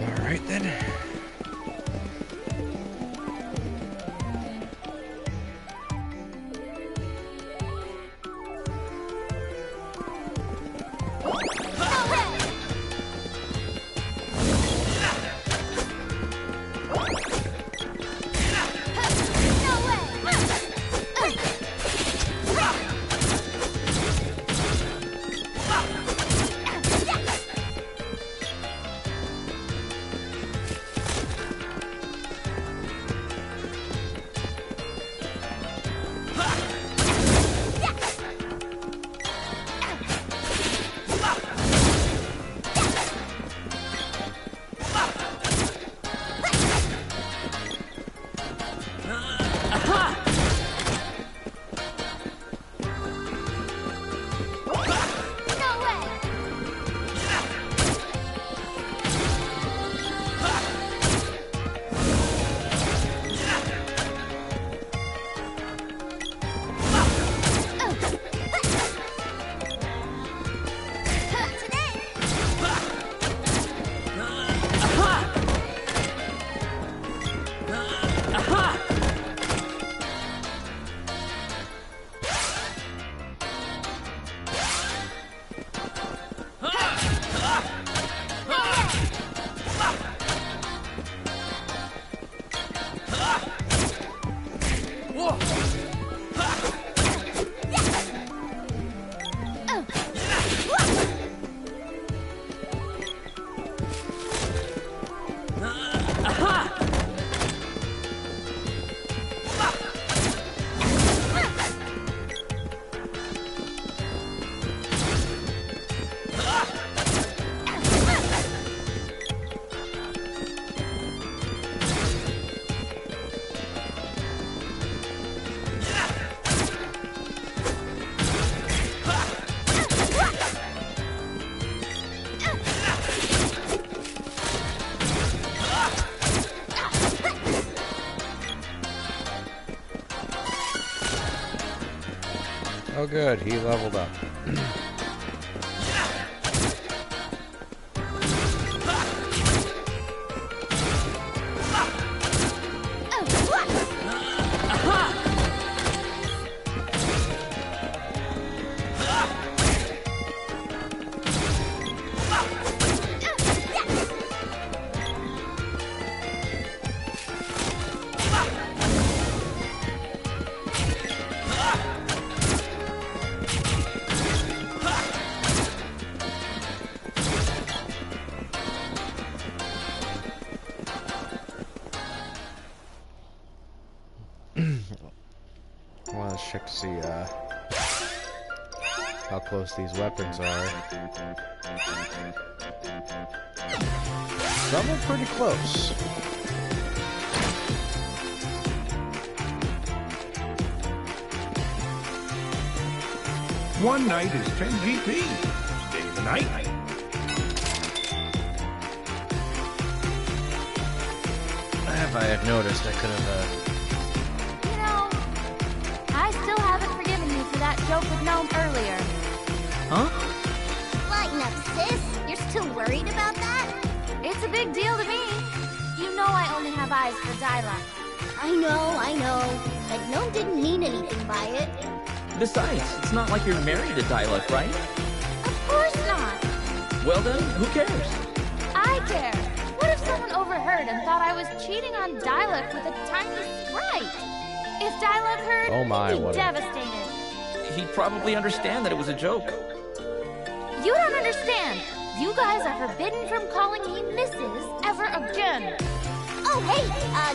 Alright then. Oh good, he leveled up. Well, let's check to see how close these weapons are. Some are pretty close. One night is 10 GP. Stay the night. If I had noticed, I could have, You know, I still haven't forgiven you for that joke with Gnome earlier. Huh? Lighten up, sis. You're still worried about that? It's a big deal to me. You know I only have eyes for Dyla. I know. But Gnome didn't mean anything by it. Besides, it's not like you're married to Diluc, right? Of course not. Well then, who cares? I care. What if someone overheard and thought I was cheating on Dyluc with a tiny sprite? If Dyluc heard, Oh my, he'd be what a- devastated. He'd probably understand that it was a joke. You don't understand. You guys are forbidden from calling me Mrs. ever again. Oh, hey,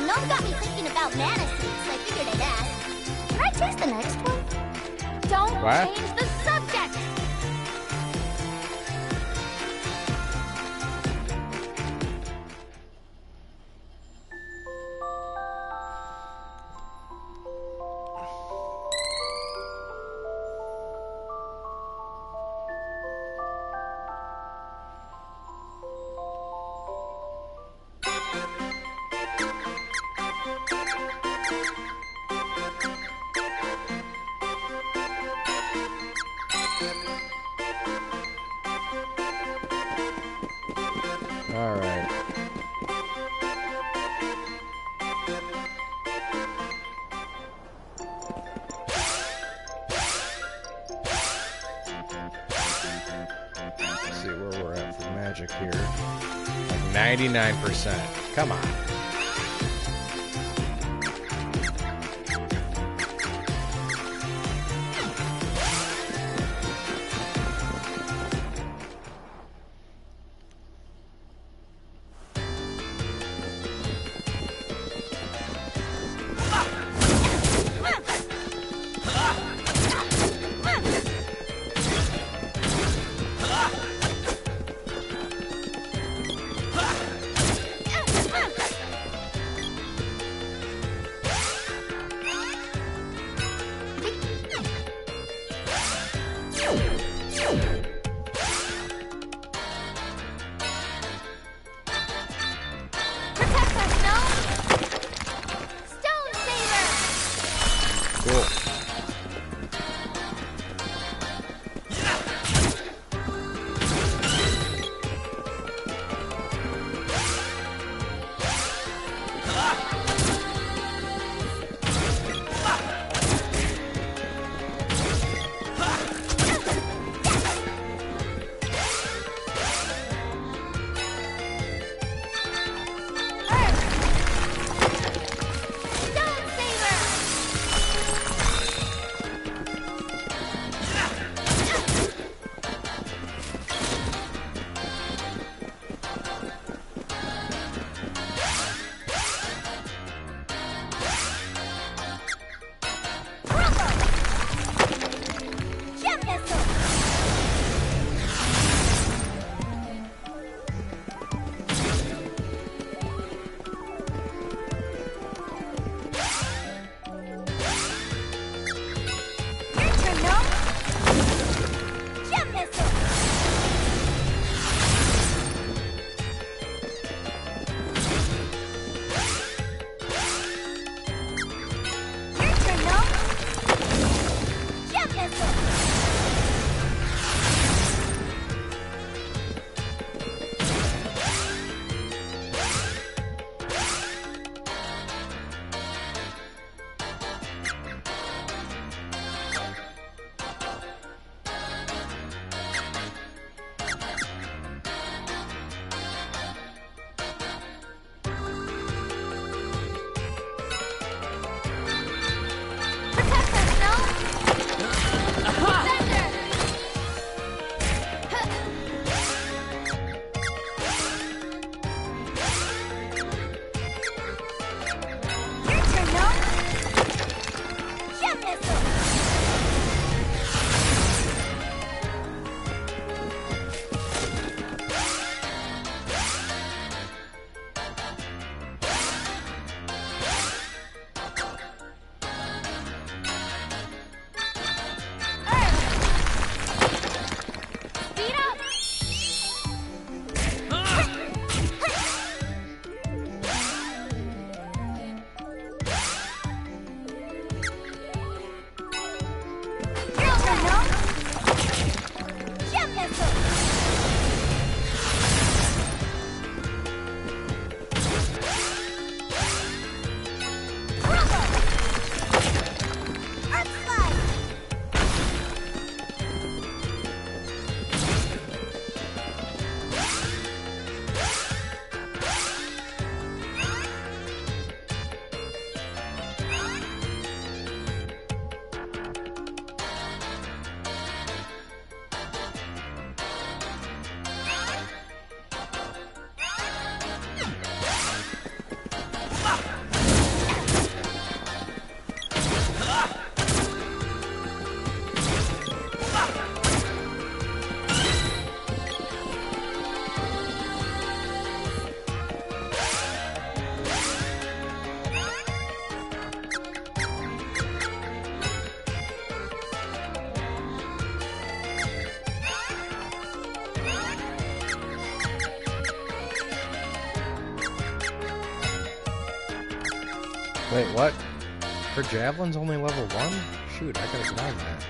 Gnome got me thinking about mana seeds, so I figured I'd ask. Can I choose the next one? Don't What? change the subject. All right. Let's see where we're at for magic here. Like 99%. Come on. Protect us, Gnome! Stone Saber! Cool. Stone Saber! Wait, what? Her javelin's only level 1? Shoot, I could've known that.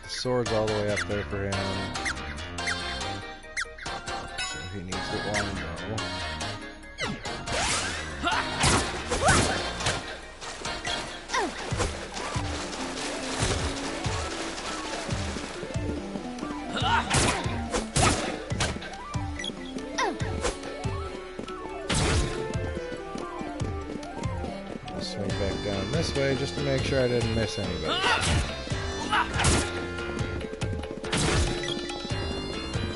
Sword's all the way up there for him. So he needs the longbow. I'll swing back down this way just to make sure I didn't miss anybody.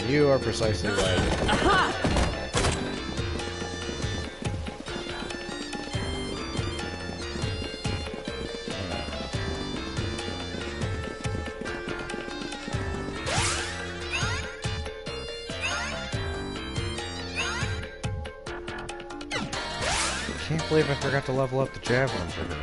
You are precisely why I did. I can't believe I forgot to level up the javelin for her.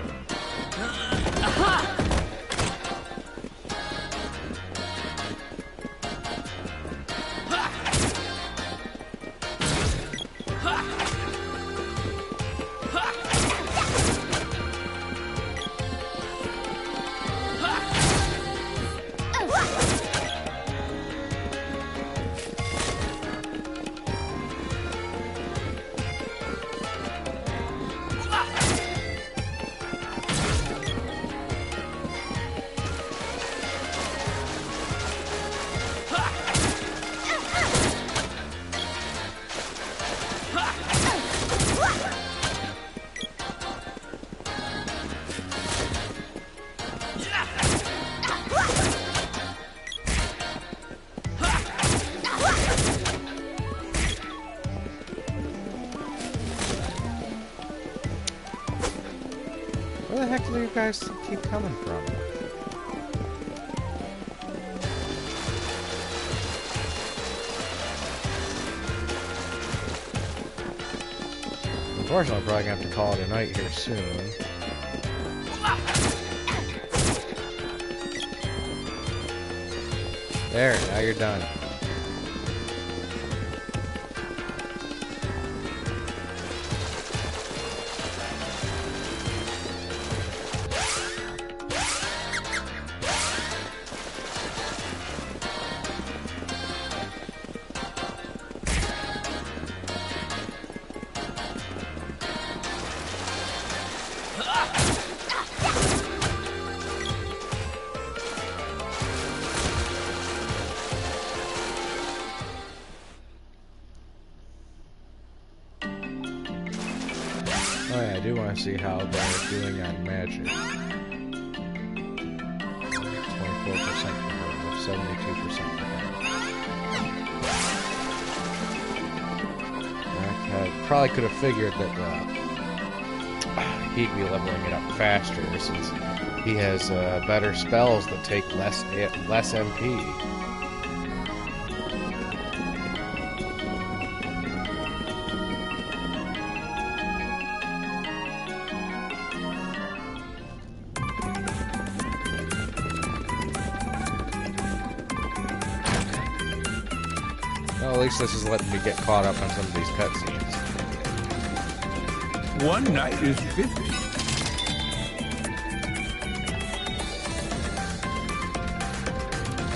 Where the heck do you guys keep coming from? Unfortunately, I'm probably gonna have to call it a night here soon. There, now you're done. Oh yeah, I do want to see how they're doing on magic. 24% for her, 72% for her. I probably could have figured that he'd be leveling it up faster since he has better spells that take less MP. least this is letting me get caught up on some of these cutscenes. One night is 50.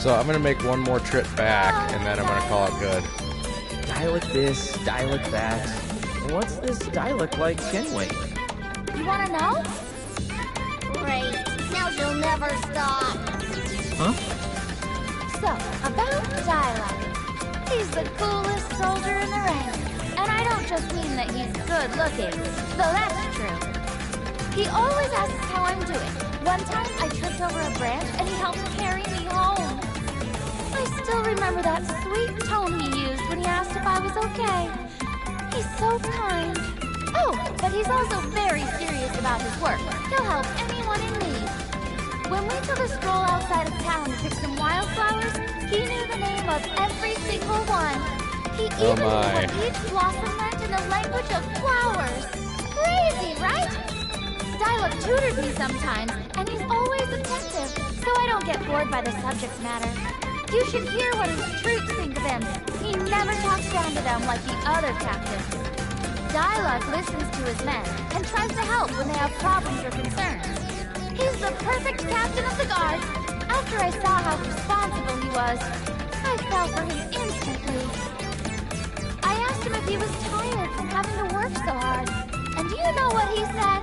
So I'm gonna make one more trip back, and then I'm gonna call it good. Dialect this, dialect that. What's this dialect like anyway? You wanna know? Great. Now she'll never stop. Huh? So, about dialect. He's the coolest soldier in the ranks. And I don't just mean that he's good looking, though that's true. He always asks how I'm doing. One time I tripped over a branch and he helped carry me home. I still remember that sweet tone he used when he asked if I was okay. He's so kind. Oh, but he's also very serious about his work. He'll help anyone in need. When we took a stroll outside of town to pick some wildflowers, he knew the name of every single one. He even knew what each blossom meant in the language of flowers. Crazy, right? Stylo tutors me sometimes, and he's always attentive, so I don't get bored by the subject matter. You should hear what his troops think of him. He never talks down to them like the other captains. Dialogue listens to his men and tries to help when they have problems or concerns. He's the perfect captain of the guard. After I saw how responsible he was, I fell for him instantly. I asked him if he was tired from having to work so hard. And do you know what he said?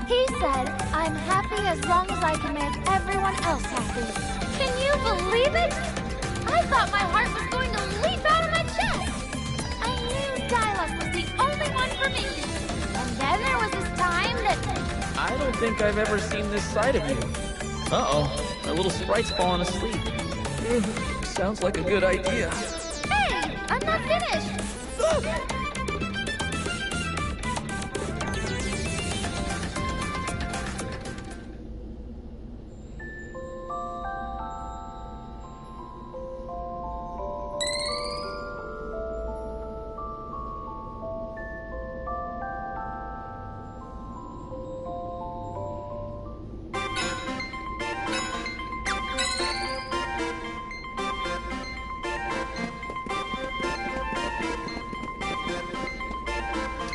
He said, I'm happy as long as I can make everyone else happy. Can you believe it? I thought my heart was going to leap out of my chest. I knew Dialog was the only one for me. And then there was this time that... I don't think I've ever seen this side of you. Uh-oh, my little sprite's falling asleep. Sounds like a good idea. Hey, I'm not finished.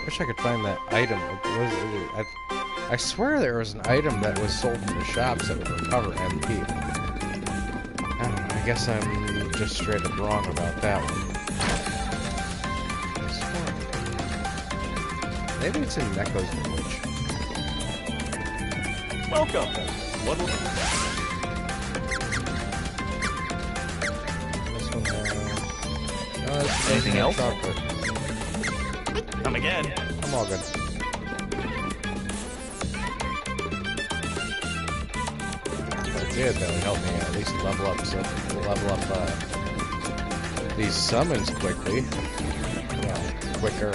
Wish I could find that item. I swear there was an item that was sold in the shops that would recover MP. I don't know. I guess I'm just straight up wrong about that one. Maybe it's in Neko's village. Welcome. What will... This one, no, this Anything else? Chocolate. Come again. I'm all good. If I did, that would help me at least level up these summons quickly. Well, quicker.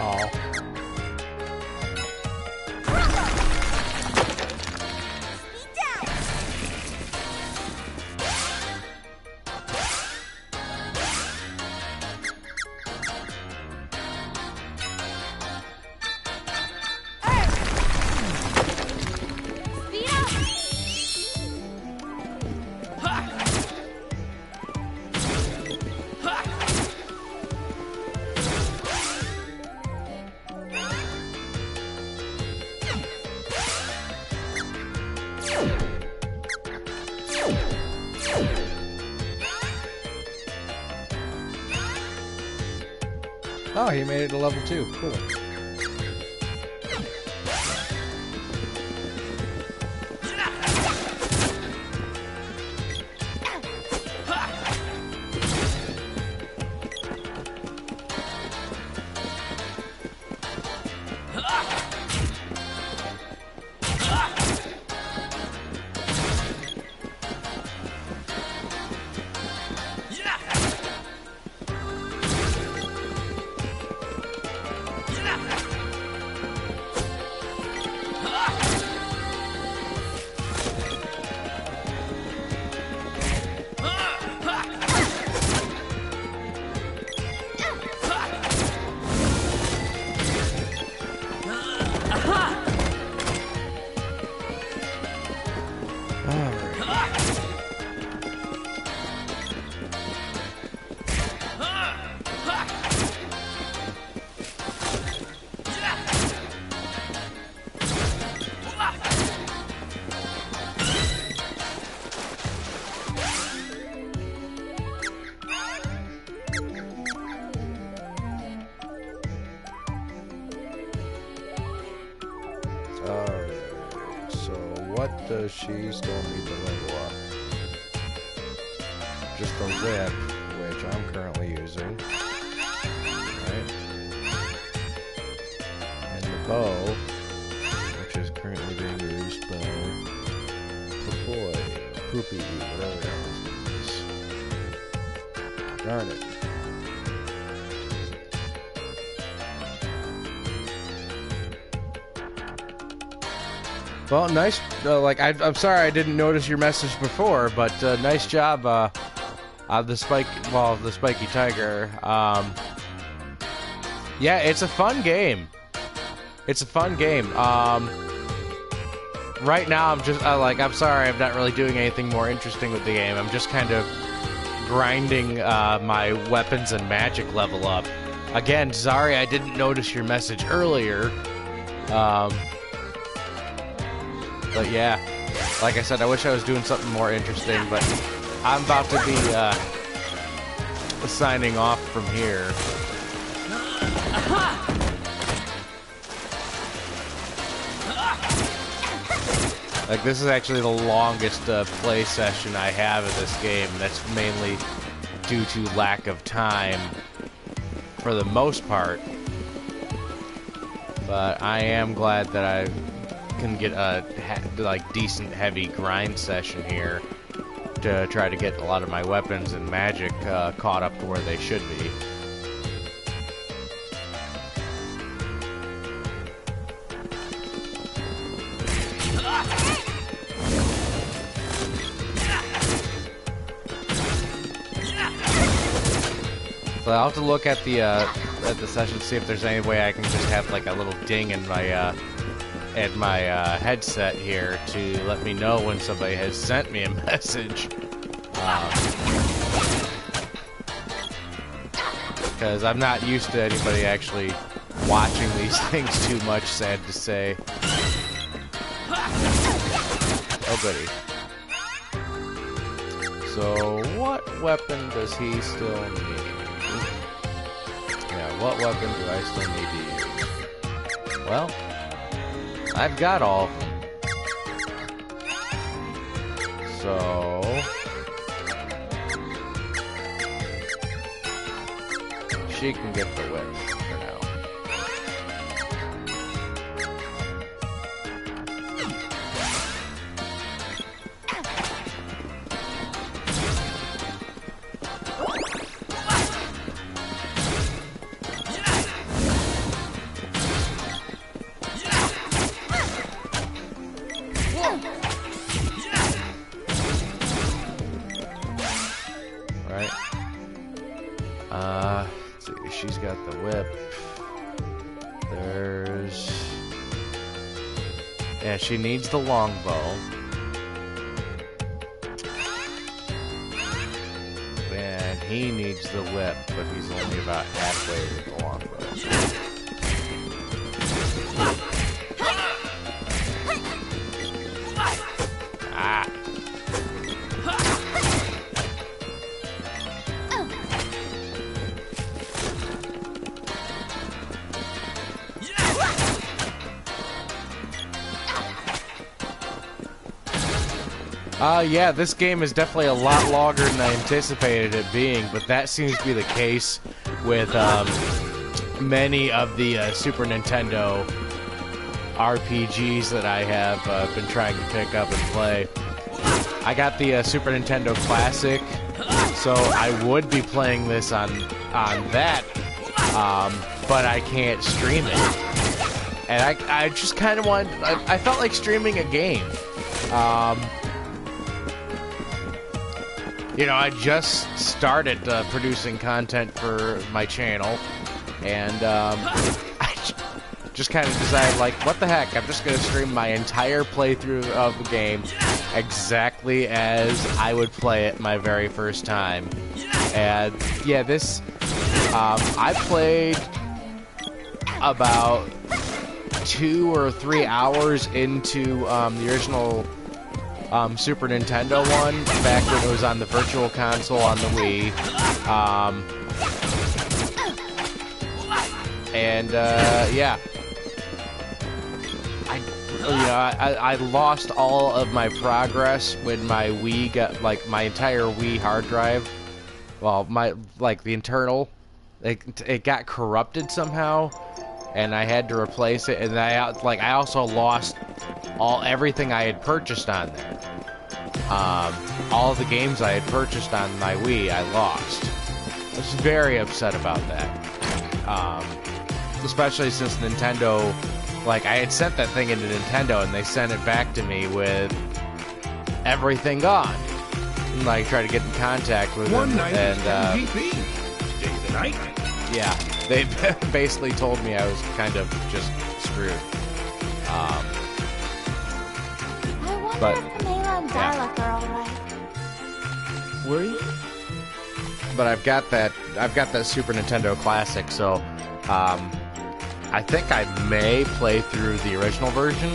Oh. Oh, he made it to level 2. Cool. What does she still need to level up? Just the whip, which I'm currently using. Right? And the bow, which is currently being used by Poopy, whatever that was. Darn it. Well, nice. I'm sorry I didn't notice your message before, but nice job the Spiky Tiger. Yeah, it's a fun game. It's a fun game. Right now, I'm just I'm sorry, I'm not really doing anything more interesting with the game. I'm just kind of grinding my weapons and magic level up. Again, sorry I didn't notice your message earlier. But yeah, like I said, I wish I was doing something more interesting, but I'm about to be signing off from here. Like, this is actually the longest play session I have of this game. That's mainly due to lack of time for the most part. But I am glad that I can get a decent heavy grind session here to try to get a lot of my weapons and magic caught up to where they should be. So I'll have to look at the session, see if there's any way I can just have like a little ding in my headset here to let me know when somebody has sent me a message. Because I'm not used to anybody actually watching these things too much, sad to say. Oh goody. So what weapon does he still need? Yeah, what weapon do I still need to use? Well, I've got all of them. So she can get the whip for now. Alright. Let's see, she's got the whip. There's... Yeah, she needs the longbow. And he needs the whip, but he's only about halfway with the longbow. Ah! Yeah, this game is definitely a lot longer than I anticipated it being, but that seems to be the case with many of the Super Nintendo RPGs that I have been trying to pick up and play. I got the Super Nintendo Classic, so I would be playing this on that, but I can't stream it. And I just kind of wanted... I felt like streaming a game. You know, I just started producing content for my channel, and I just kind of decided, like, what the heck, I'm just going to stream my entire playthrough of the game exactly as I would play it my very first time. And, yeah, this, I played about 2 or 3 hours into the original Super Nintendo one, back when it was on the Virtual Console on the Wii. Yeah. I lost all of my progress when my Wii got, like, my entire Wii hard drive. Well, the internal, it got corrupted somehow, and I had to replace it, and I also lost everything I had purchased on there. All of the games I had purchased on my Wii, I lost. I was very upset about that. Especially since Nintendo, like, I had sent that thing into Nintendo and they sent it back to me with everything gone. And, like, try to get in contact with them, and GP. Stay the night. Yeah, they basically told me I was kind of just screwed. But if Camila and Darla are alright. Were you? But I've got that Super Nintendo Classic, so I think I may play through the original version.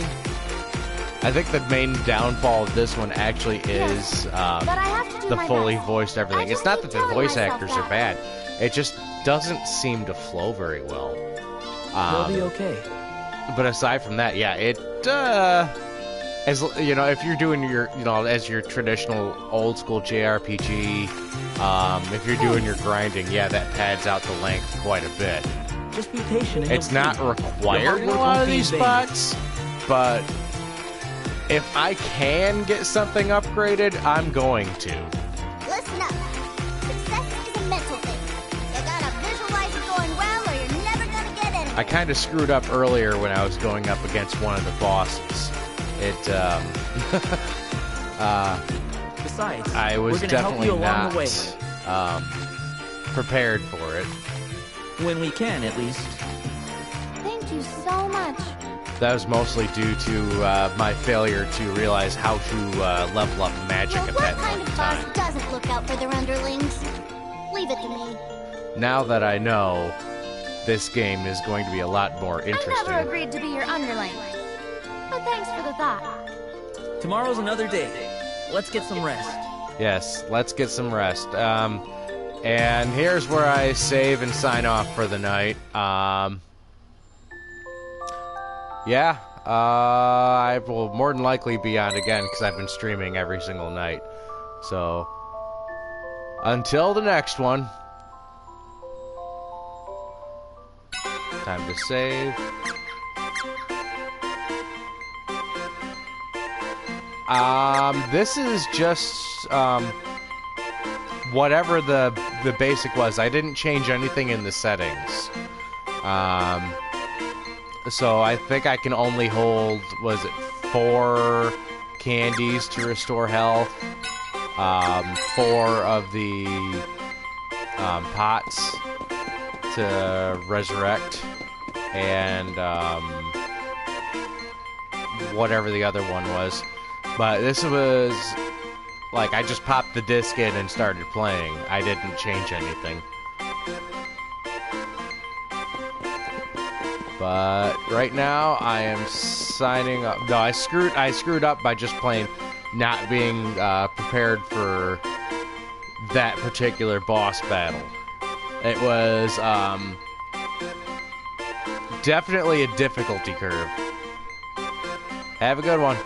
I think the main downfall of this one actually is the fully voiced everything. It's not that the voice actors are bad; it just doesn't seem to flow very well. They'll be okay. But aside from that, yeah, it. As you know, if you're doing your, as your traditional old school JRPG, if you're doing your grinding, yeah, that pads out the length quite a bit. Just be patient. It's not required in a lot of these spots, but if I can get something upgraded, I'm going to. Listen up. Success is a mental thing. You gotta visualize it going well, or you're never gonna get anything. I kind of screwed up earlier when I was going up against one of the bosses. Besides, I was definitely not prepared for it. When we can, at least. Thank you so much. That was mostly due to my failure to realize how to level up magic at that What kind of boss doesn't look out for their underlings? Leave it to me. Now that I know, this game is going to be a lot more interesting. I never agreed to be your underling. But thanks for the thought. Tomorrow's another day. Let's get some rest. Yes, let's get some rest. And here's where I save and sign off for the night. Yeah, I will more than likely be on again because I've been streaming every single night. So, until the next one. Time to save. This is just, whatever the basic was. I didn't change anything in the settings. So I think I can only hold, was it 4 candies to restore health? 4 of the pots to resurrect, and whatever the other one was. But this was like I just popped the disc in and started playing. I didn't change anything. But right now I am signing up. No, I screwed up by just plain not being prepared for that particular boss battle. It was definitely a difficulty curve. Have a good one.